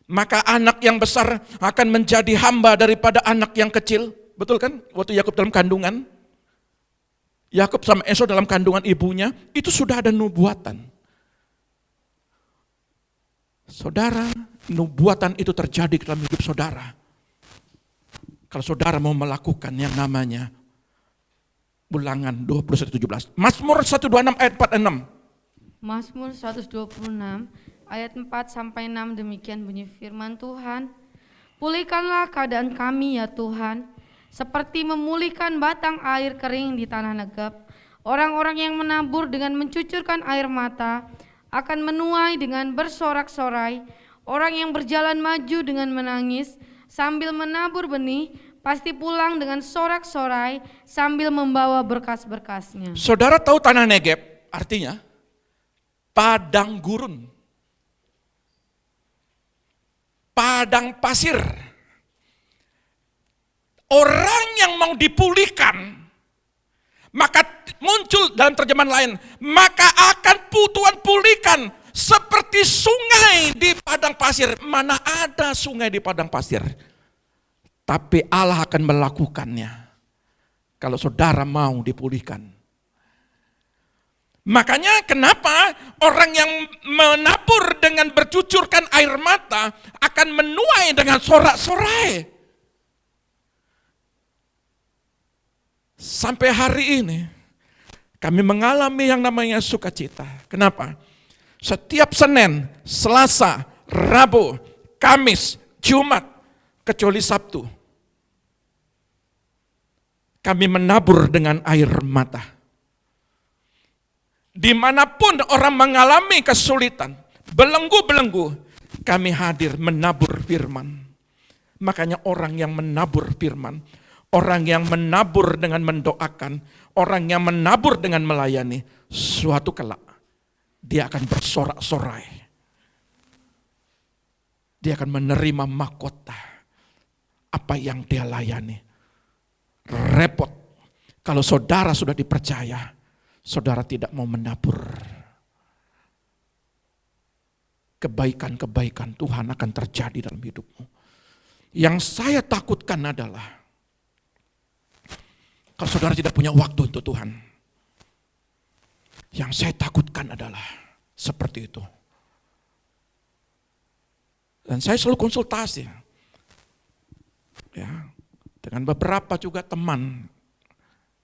maka anak yang besar akan menjadi hamba daripada anak yang kecil. Betul kan? Waktu Yakub dalam kandungan, Yakub sama Esau dalam kandungan ibunya, itu sudah ada nubuatan. Saudara, nubuatan itu terjadi dalam hidup saudara. Kalau saudara mau melakukan yang namanya Ulangan 21:17. Mazmur 126 ayat 4-6. Mazmur 126 ayat 4-6 demikian bunyi firman Tuhan. Pulihkanlah keadaan kami ya Tuhan, seperti memulihkan batang air kering di tanah negap. Orang-orang yang menabur dengan mencucurkan air mata akan menuai dengan bersorak-sorai. Orang yang berjalan maju dengan menangis sambil menabur benih pasti pulang dengan sorak-sorai sambil membawa berkas-berkasnya. Saudara tahu tanah Negeb artinya padang gurun, padang pasir. Orang yang mau dipulihkan, maka muncul dalam terjemahan lain, maka akan Tuhan pulihkan seperti sungai di padang pasir. Mana ada sungai di padang pasir? Tapi Allah akan melakukannya kalau saudara mau dipulihkan. Makanya kenapa orang yang menabur dengan bercucurkan air mata akan menuai dengan sorak-sorai. Sampai hari ini kami mengalami yang namanya sukacita. Kenapa? Setiap Senin, Selasa, Rabu, Kamis, Jumat, kecuali Sabtu, kami menabur dengan air mata. Dimanapun orang mengalami kesulitan, belenggu-belenggu, kami hadir menabur firman. Makanya orang yang menabur firman, orang yang menabur dengan mendoakan, orang yang menabur dengan melayani, suatu kelak dia akan bersorak-sorai. Dia akan menerima mahkota apa yang dia layani. Repot kalau saudara sudah dipercaya, saudara tidak mau menabur. Kebaikan-kebaikan Tuhan akan terjadi dalam hidupmu. Yang saya takutkan adalah kalau saudara tidak punya waktu untuk Tuhan. Yang saya takutkan adalah seperti itu. Dan saya selalu konsultasi ya, dengan beberapa juga teman,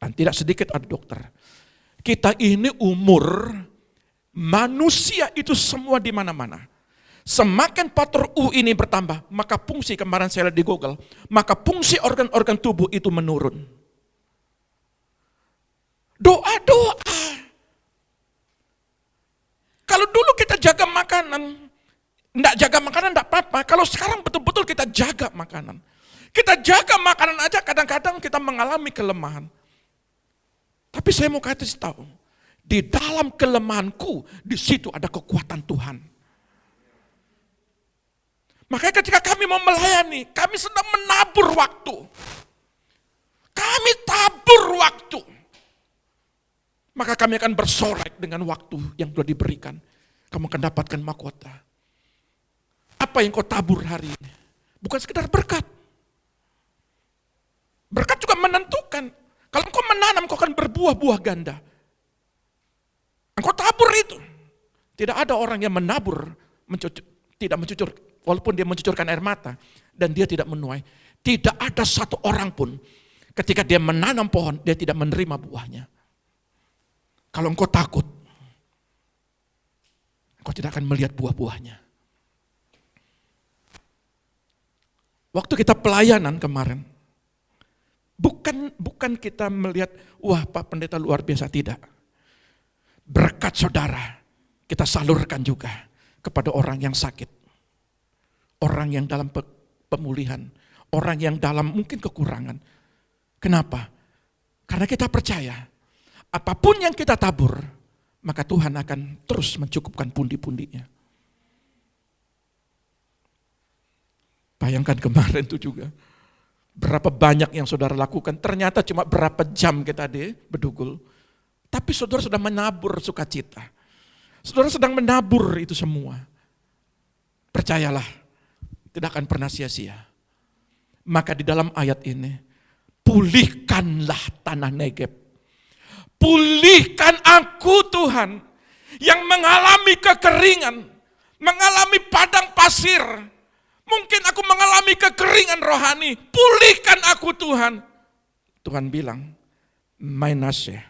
dan tidak sedikit ada dokter. Kita ini umur manusia itu semua di mana-mana. Semakin faktor U ini bertambah, maka fungsi, kemarin saya lihat di Google, maka fungsi organ-organ tubuh itu menurun. Doa-doa. Kalau dulu kita jaga makanan, enggak jaga makanan enggak apa-apa. Kalau sekarang betul-betul kita jaga makanan. Kita jaga makanan aja kadang-kadang kita mengalami kelemahan. Tapi saya mau kasih tahu, di dalam kelemahanku, di situ ada kekuatan Tuhan. Makanya ketika kami mau melayani, kami sedang menabur waktu. Kami tabur waktu. Maka kami akan bersorak dengan waktu yang telah diberikan. Kamu akan dapatkan mahkota. Apa yang kau tabur hari ini? Bukan sekedar berkat. Berkat juga menentukan. Kalau engkau menanam, kau akan berbuah-buah ganda. Engkau tabur itu. Tidak ada orang yang menabur, tidak mencucur, walaupun dia mencucurkan air mata, dan dia tidak menuai. Tidak ada satu orang pun, ketika dia menanam pohon, dia tidak menerima buahnya. Kalau engkau takut, engkau tidak akan melihat buah-buahnya. Waktu kita pelayanan kemarin, bukan kita melihat, wah Pak Pendeta luar biasa, tidak. Berkat saudara, kita salurkan juga kepada orang yang sakit. Orang yang dalam pemulihan, orang yang dalam mungkin kekurangan. Kenapa? Karena kita percaya, apapun yang kita tabur, maka Tuhan akan terus mencukupkan pundi-pundinya. Bayangkan kemarin itu juga, berapa banyak yang saudara lakukan, ternyata cuma berapa jam kita di Bedugul, tapi saudara sudah menabur sukacita. Saudara sedang menabur itu semua. Percayalah, tidak akan pernah sia-sia. Maka di dalam ayat ini, pulihkanlah tanah Negeb. Pulihkan aku Tuhan, yang mengalami kekeringan, mengalami padang pasir. Mungkin aku mengalami kekeringan rohani, pulihkan aku Tuhan. Tuhan bilang, Mainaseh,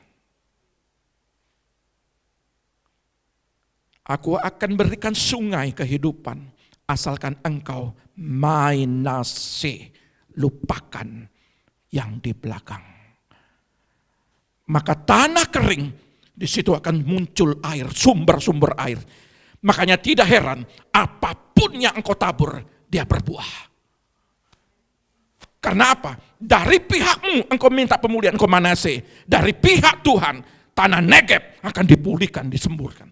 aku akan berikan sungai kehidupan, asalkan engkau Mainaseh, lupakan yang di belakang. Maka tanah kering, di situ akan muncul air, sumber-sumber air. Makanya tidak heran, apapun yang engkau tabur, dia berbuah. Karena apa? Dari pihakmu engkau minta pemulihan, engkau Manase. Dari pihak Tuhan, tanah Negeb akan dipulihkan, disemburkan.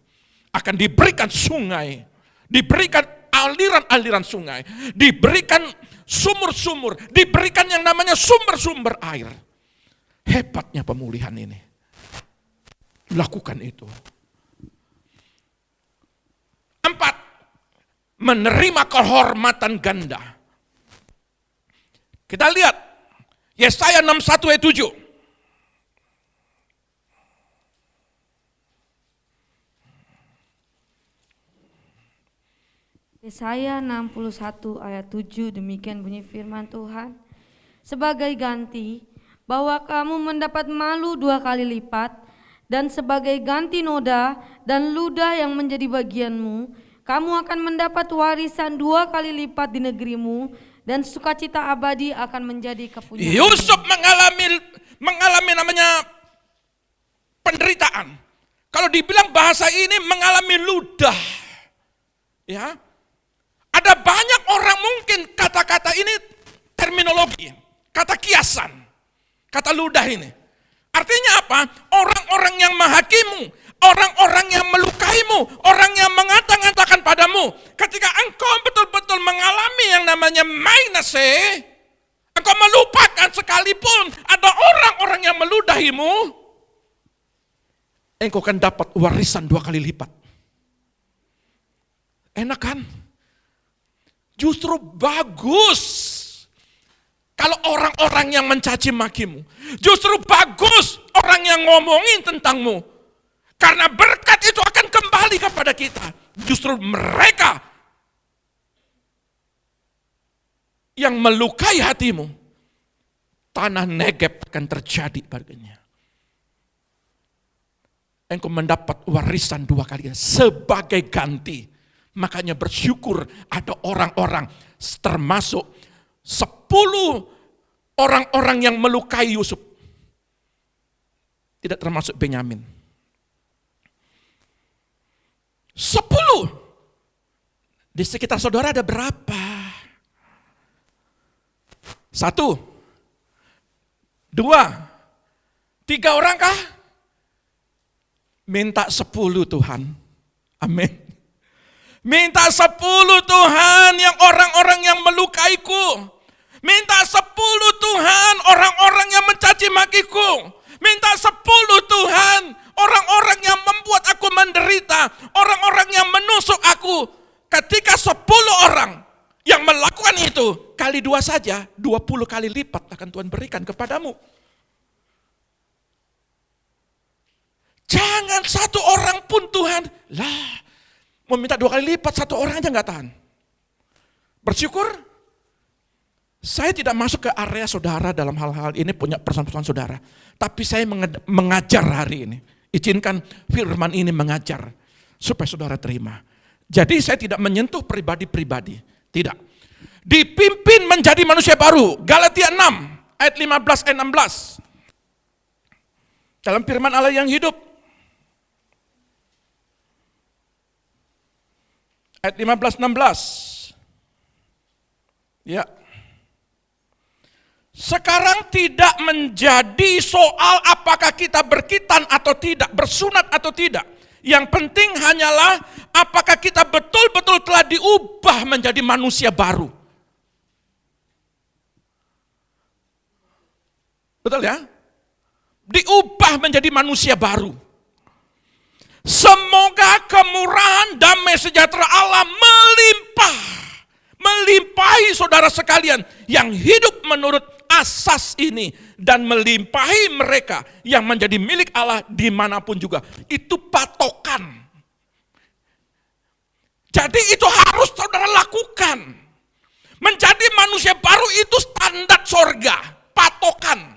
Akan diberikan sungai, diberikan aliran-aliran sungai, diberikan sumur-sumur, diberikan yang namanya sumber-sumber air. Hebatnya pemulihan ini. Lakukan itu. 4. Menerima kehormatan ganda. Kita lihat Yesaya 61 ayat 7. Yesaya 61 ayat 7, demikian bunyi firman Tuhan. Sebagai ganti, bahwa kamu mendapat malu 2 kali lipat, dan sebagai ganti noda dan ludah yang menjadi bagianmu, kamu akan mendapat warisan 2 kali lipat di negerimu, dan sukacita abadi akan menjadi kepunyaanmu. Yusuf mengalami namanya penderitaan. Kalau dibilang bahasa ini mengalami ludah. Ya. Ada banyak orang mungkin kata-kata ini terminologi, kata kiasan, kata ludah ini. Artinya apa? Orang-orang yang menghakimu, orang-orang yang melukaimu, orang yang mengata-ngatakan padamu. Ketika engkau betul-betul mengalami yang namanya Mainase, engkau melupakan sekalipun ada orang-orang yang meludahimu, engkau akan dapat warisan 2 kali lipat. Enak kan? Justru bagus kalau orang-orang yang mencaci makimu, Justru bagus orang yang ngomongin tentangmu. Karena berkat itu akan kembali kepada kita. Justru mereka yang melukai hatimu, tanah Negeb akan terjadi baginya. Engkau mendapat warisan 2 kali sebagai ganti. Makanya bersyukur ada orang-orang termasuk 10 orang-orang yang melukai Yusuf. Tidak termasuk Benyamin. 10. Di sekitar saudara ada berapa? 1, 2, 3 orang kah? Minta 10 Tuhan. Amin. Minta 10 Tuhan yang orang-orang yang melukaiku. Minta 10 Tuhan orang-orang yang mencaci makiku. Minta 10 Tuhan orang-orang yang membuat aku menderita. Orang-orang yang menusuk aku. Ketika 10 orang yang melakukan itu, kali 2 saja, 20 kali lipat akan Tuhan berikan kepadamu. Jangan 1 orang pun Tuhan, mau minta 2 kali lipat, 1 orang aja gak tahan. Bersyukur, saya tidak masuk ke area saudara dalam hal-hal ini, punya persoalan-persoalan saudara. Tapi saya mengajar hari ini. Izinkan firman ini mengajar, supaya saudara terima. Jadi saya tidak menyentuh pribadi-pribadi, tidak. Dipimpin menjadi manusia baru, Galatia 6, ayat 15 dan 16. Dalam firman Allah yang hidup. Ayat 15-16. Ya. Sekarang tidak menjadi soal apakah kita berkitan atau tidak, bersunat atau tidak. Yang penting hanyalah apakah kita betul-betul telah diubah menjadi manusia baru. Betul ya? Diubah menjadi manusia baru. Semoga kemurahan damai sejahtera Allah melimpahi saudara sekalian yang hidup menurut asas ini dan melimpahi mereka yang menjadi milik Allah dimanapun juga. Itu patokan. Jadi itu harus saudara lakukan. Menjadi manusia baru itu standar sorga, patokan.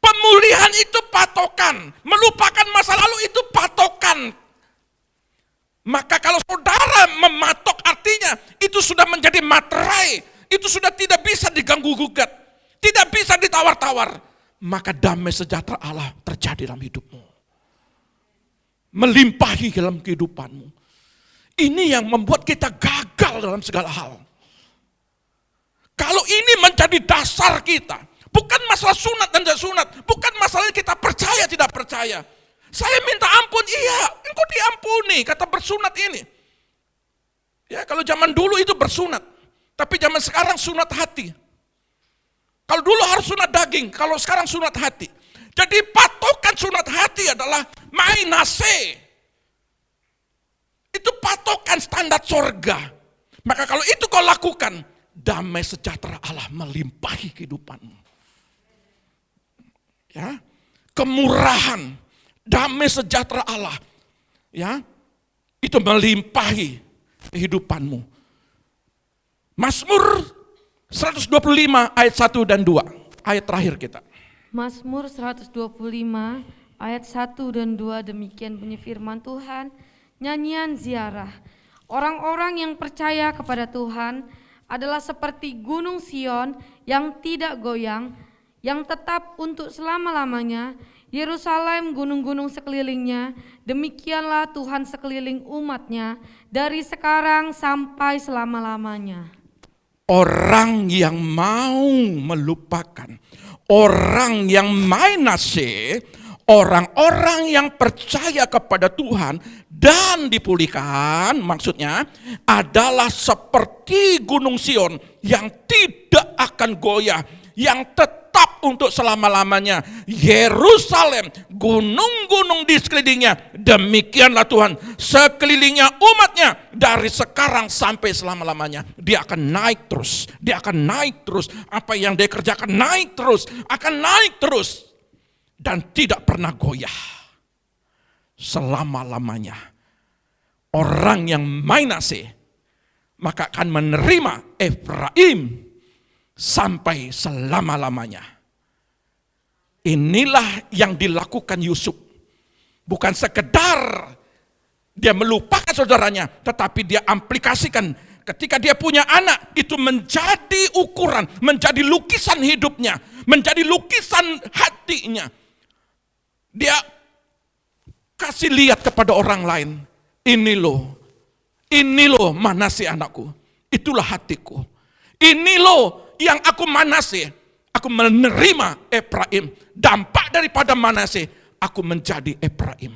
Pemulihan itu patokan, melupakan masa lalu itu patokan. Maka kalau saudara mematok artinya itu sudah menjadi materai, itu sudah tidak bisa diganggu-gugat, tidak bisa ditawar-tawar. Maka damai sejahtera Allah terjadi dalam hidupmu. Melimpahi dalam kehidupanmu. Ini yang membuat kita gagal dalam segala hal. Kalau ini menjadi dasar kita, bukan masalah sunat dan tidak sunat. Bukan masalah kita percaya tidak percaya. Saya minta ampun, iya, engkau diampuni, kata bersunat ini. Ya, kalau zaman dulu itu bersunat. Tapi zaman sekarang sunat hati. Kalau dulu harus sunat daging, kalau sekarang sunat hati. Jadi patokan sunat hati adalah mainase. Itu patokan standar sorga. Maka kalau itu kau lakukan, damai sejahtera Allah melimpahi kehidupanmu. Ya, kemurahan, damai sejahtera Allah, ya, itu melimpahi kehidupanmu. Mazmur 125 ayat 1 dan 2, ayat terakhir kita. Mazmur 125 ayat 1 dan 2, demikian bunyi firman Tuhan. Nyanyian ziarah. Orang-orang yang percaya kepada Tuhan adalah seperti gunung Sion yang tidak goyang, yang tetap untuk selama-lamanya. Yerusalem, gunung-gunung sekelilingnya, demikianlah Tuhan sekeliling umatnya dari sekarang sampai selama-lamanya. Orang yang mau melupakan, orang yang mainase, orang-orang yang percaya kepada Tuhan dan dipulihkan, maksudnya adalah seperti gunung Sion yang tidak akan goyah, yang tetap untuk selama-lamanya. Yerusalem, gunung-gunung di sekelilingnya, demikianlah Tuhan sekelilingnya umatnya dari sekarang sampai selama-lamanya. Dia akan naik terus, dia akan naik terus. Apa yang dia kerjakan naik terus, akan naik terus. Dan tidak pernah goyah selama-lamanya. Orang yang Manasye maka akan menerima Efraim sampai selama-lamanya. Inilah yang dilakukan Yusuf. Bukan sekedar dia melupakan saudaranya, tetapi dia aplikasikan ketika dia punya anak, itu menjadi ukuran, menjadi lukisan hidupnya, menjadi lukisan hatinya. Dia kasih lihat kepada orang lain, ini loh Manasye anakku, itulah hatiku. Ini loh yang aku Manasye, aku menerima Efraim. Dampak daripada Manasye, aku menjadi Efraim.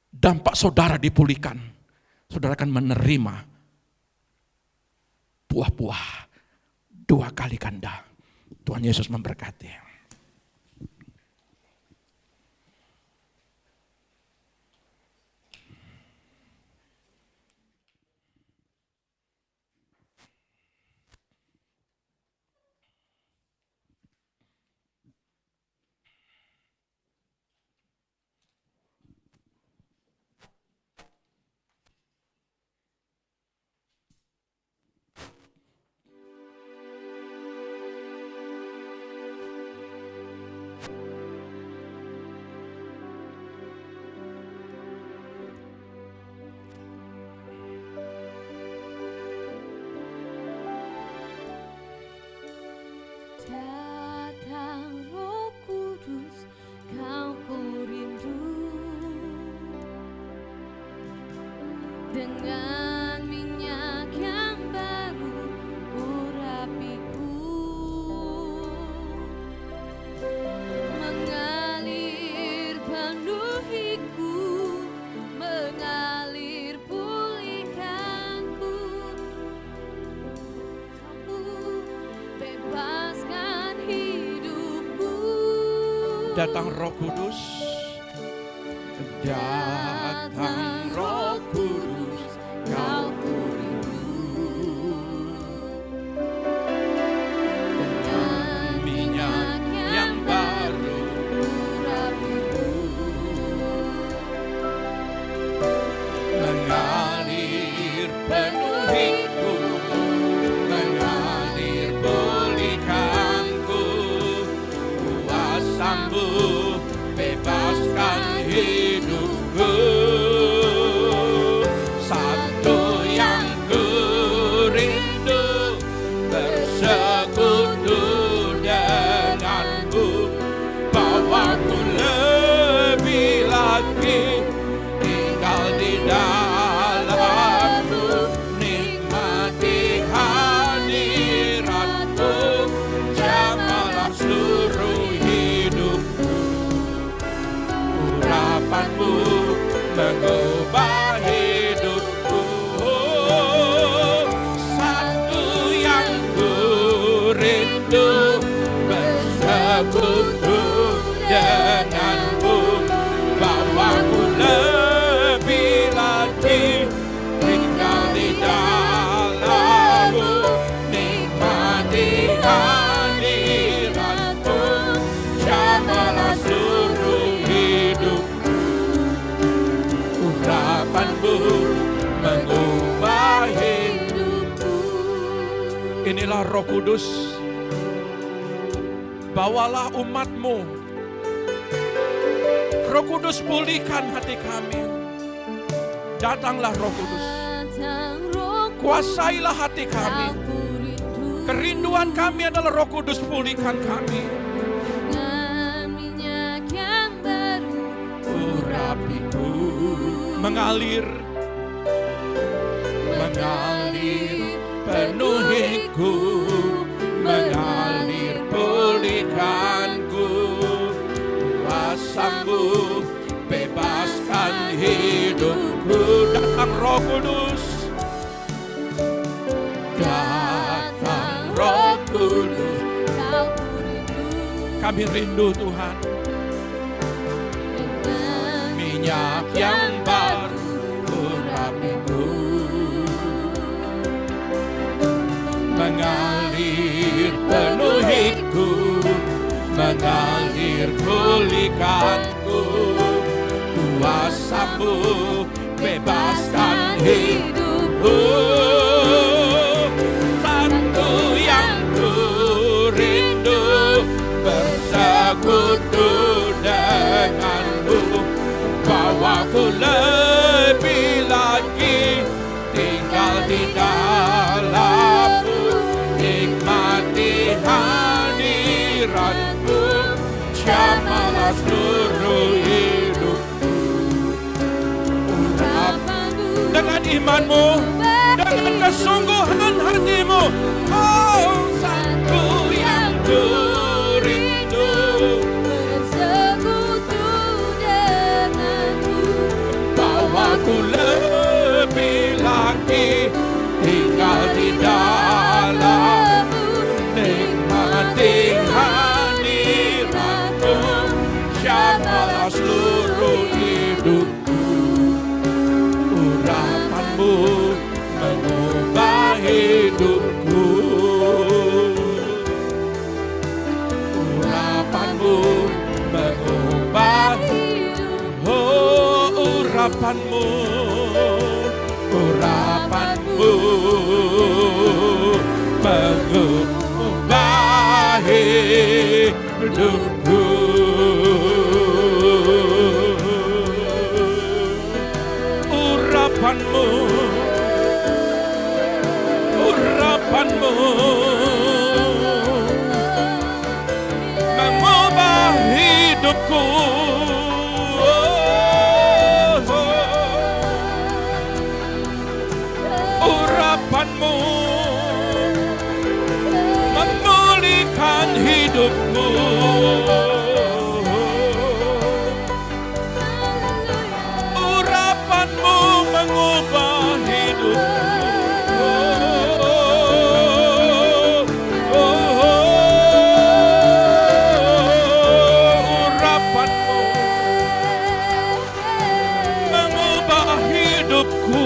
Dampak saudara dipulihkan, saudara akan menerima buah-buah 2 kali ganda. Tuhan Yesus memberkati. Datang Roh Kudus, kau ku rindu. Dengan minyak yang baru urapiku, mengalir penuhiku, mengalir pulihkanku. Bebaskan hidupku. Datang Roh Kudus, datang Roh Kudus, kau ku rindu. Dengan minyak yang baru urapiku, mengalir penuhiku, mengalir pulihkanku. Kuasamu bebaskan hidupku. Satu yang ku rindu, bersekutu denganmu. Bawaku lebih lagi tinggal di dalammu, nikmati hadiratmu, jamalah seluruh hidupku. Urapanmu mengubah hidupku. Satu yang ku rindu, bersekutu denganmu. Bawaku lebih lagi tinggal di dalammu, nikmati hadiratmu, jamalah seluruh hidupku. Urapanmu mengubah hidupku. Inilah Roh Kudus. Bawalah umatmu. Roh Kudus, pulihkan hati kami. Datanglah Roh Kudus. Datang Roh Kudus, Kuasailah hati kami. kau ku rindu. Kerinduan kami adalah Roh Kudus, pulihkan kami. Dengan minyak yang baru Urapiku, mengalir, mengalir penuhiku, mengalir pulihkanku. Kuasamu bebaskan hidupku. Datang Roh Kudus, datang Roh Kudus, kau ku Kami rindu Tuhan. Minyak yang baru urapiku mengalir penuhiku, mengalir pulihkanku. Kuasamu bebaskan hidupku. Satu yang ku rindu, bersekutu denganmu. Bawaku lebih lagi tinggal di dalammu, nikmati hadiratmu, jamalah seluruh hidupku. Dengan imanmu, dengan kesungguhan hatimu, oh satu yang ku rindu, bersekutu denganmu. bawaku lebih lagi tinggal di dalammu, nikmati hadiratmu, jamalah seluruh hidupku. Urapanmu mengubah hidupku. Urapanmu mengubah hidupku. Oh, urapanmu, urapanmu mengubah hidupku. Urapanmu, urapanmu mengubah hidupku. Urapanmu memulihkan hidupku. Urapanmu mengubah hidupku. Urapanmu mengubah hidupku.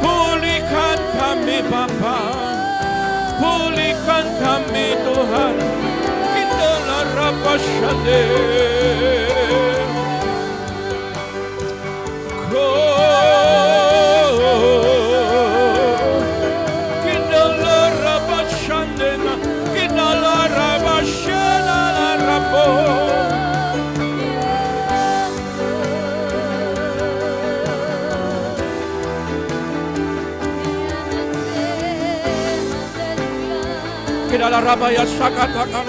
Pulihkan kami Bapa, pulihkan kami Tuhan. Indalah Rabashande. Indalah Rabashande, indalah Rabashana Rabo. Kidala rabaya sakatakan,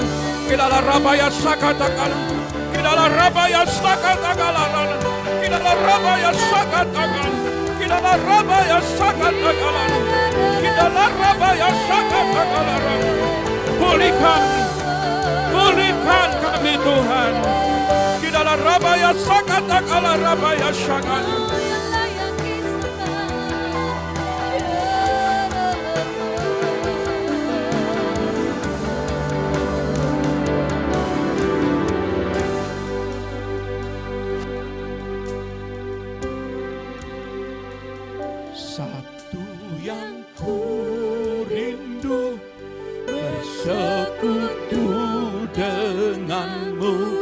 kidala rabaya sakatakan, kidala rabaya sakatakan, kidala rabaya sakatakan, kidala rabaya sakatakan, kidala rabaya sakatakan. Pulihkan, pulihkan kami Tuhan. Kidala rabaya sakatakan, rabaya sakatakan. Satu yang ku rindu, bersekutu denganmu.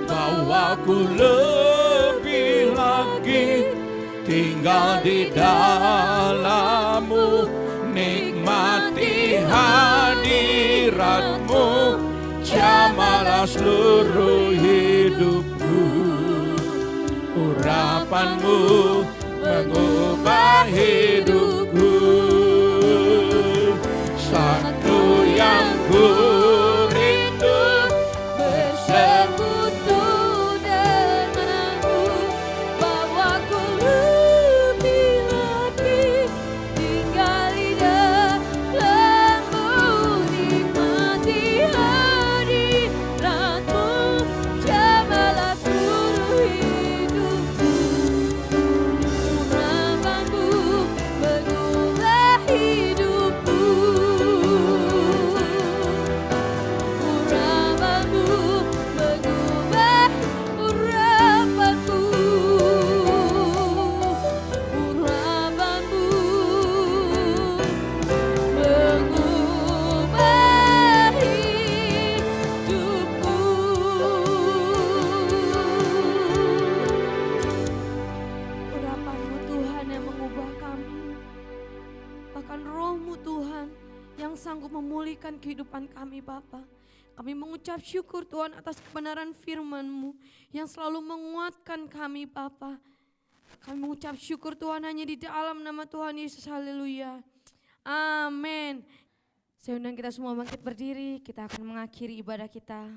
Bawaku lebih lagi tinggal di dalammu, nikmati hadiratmu, jamalah seluruh hidupku. Urapanmu mengubah hidupku. Satu yang ku rindu, bersekutu Tuhan-Mu Tuhan yang sanggup memulihkan kehidupan kami Bapa. Kami mengucap syukur Tuhan atas kebenaran firman-Mu yang selalu menguatkan kami Bapa. Kami mengucap syukur Tuhan hanya di dalam nama Tuhan Yesus, haleluya. Amin. Saya undang kita semua bangkit berdiri, kita akan mengakhiri ibadah kita.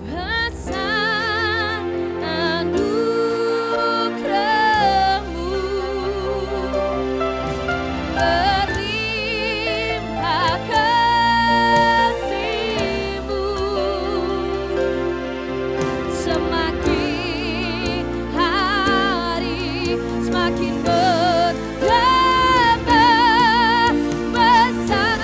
Besar anugerah-Mu, berlimpah kasih-Mu, semakin hari semakin bertambah besar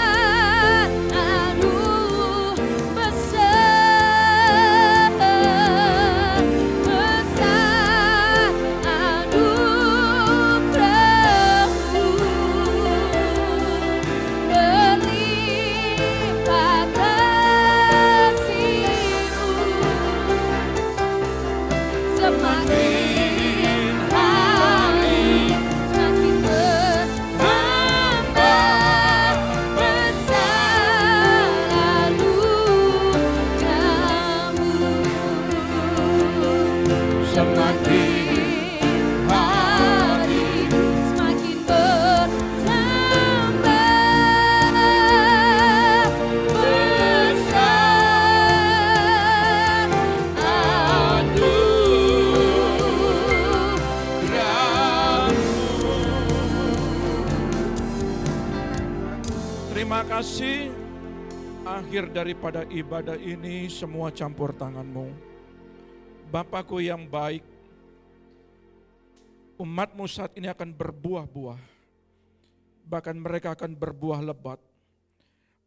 Terima kasih. Akhir daripada ibadah ini semua campur tangan-Mu. Bapakku yang baik, umat-Mu saat ini akan berbuah-buah. Bahkan mereka akan berbuah lebat.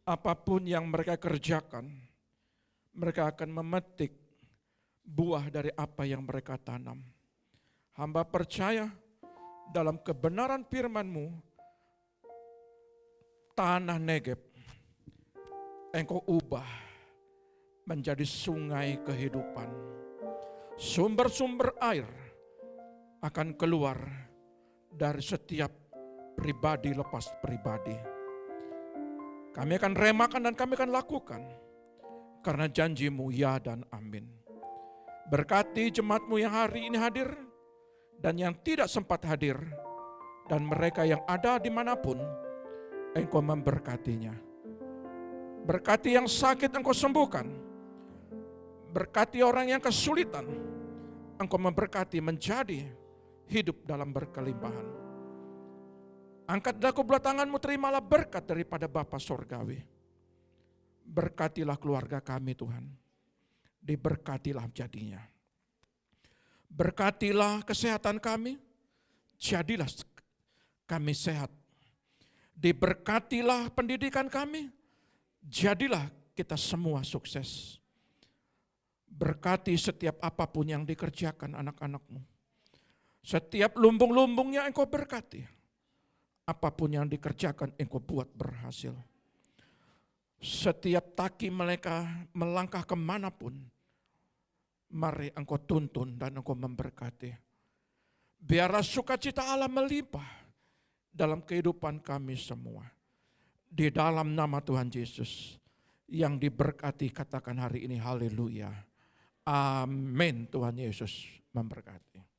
Apapun yang mereka kerjakan, mereka akan memetik buah dari apa yang mereka tanam. Hamba percaya dalam kebenaran firman-Mu, tanah Negeb Engkau ubah menjadi sungai kehidupan. Sumber-sumber air akan keluar dari setiap pribadi lepas pribadi. Kami akan remakan dan kami akan lakukan karena janji-Mu ya dan amin. Berkati jemaat-Mu yang hari ini hadir dan yang tidak sempat hadir, dan mereka yang ada dimanapun Engkau memberkatinya. Berkati yang sakit Engkau sembuhkan. Berkati orang yang kesulitan, Engkau memberkati menjadi hidup dalam berkelimpahan. Angkatlah kedua tangan-Mu, terimalah berkat daripada Bapa Sorgawi. Berkatilah keluarga kami Tuhan. Diberkatilah jadinya. Berkatilah kesehatan kami, jadilah kami sehat. Diberkatilah pendidikan kami, jadilah kita semua sukses. Berkati setiap apapun yang dikerjakan anak-anak-Mu. Setiap lumbung-lumbungnya Engkau berkati. Apapun yang dikerjakan Engkau buat berhasil. Setiap kaki mereka melangkah kemanapun, mari Engkau tuntun dan Engkau memberkati. Biarlah sukacita Allah melimpah dalam kehidupan kami semua. Di dalam nama Tuhan Yesus yang diberkati, katakan hari ini haleluya. Amin. Tuhan Yesus memberkati.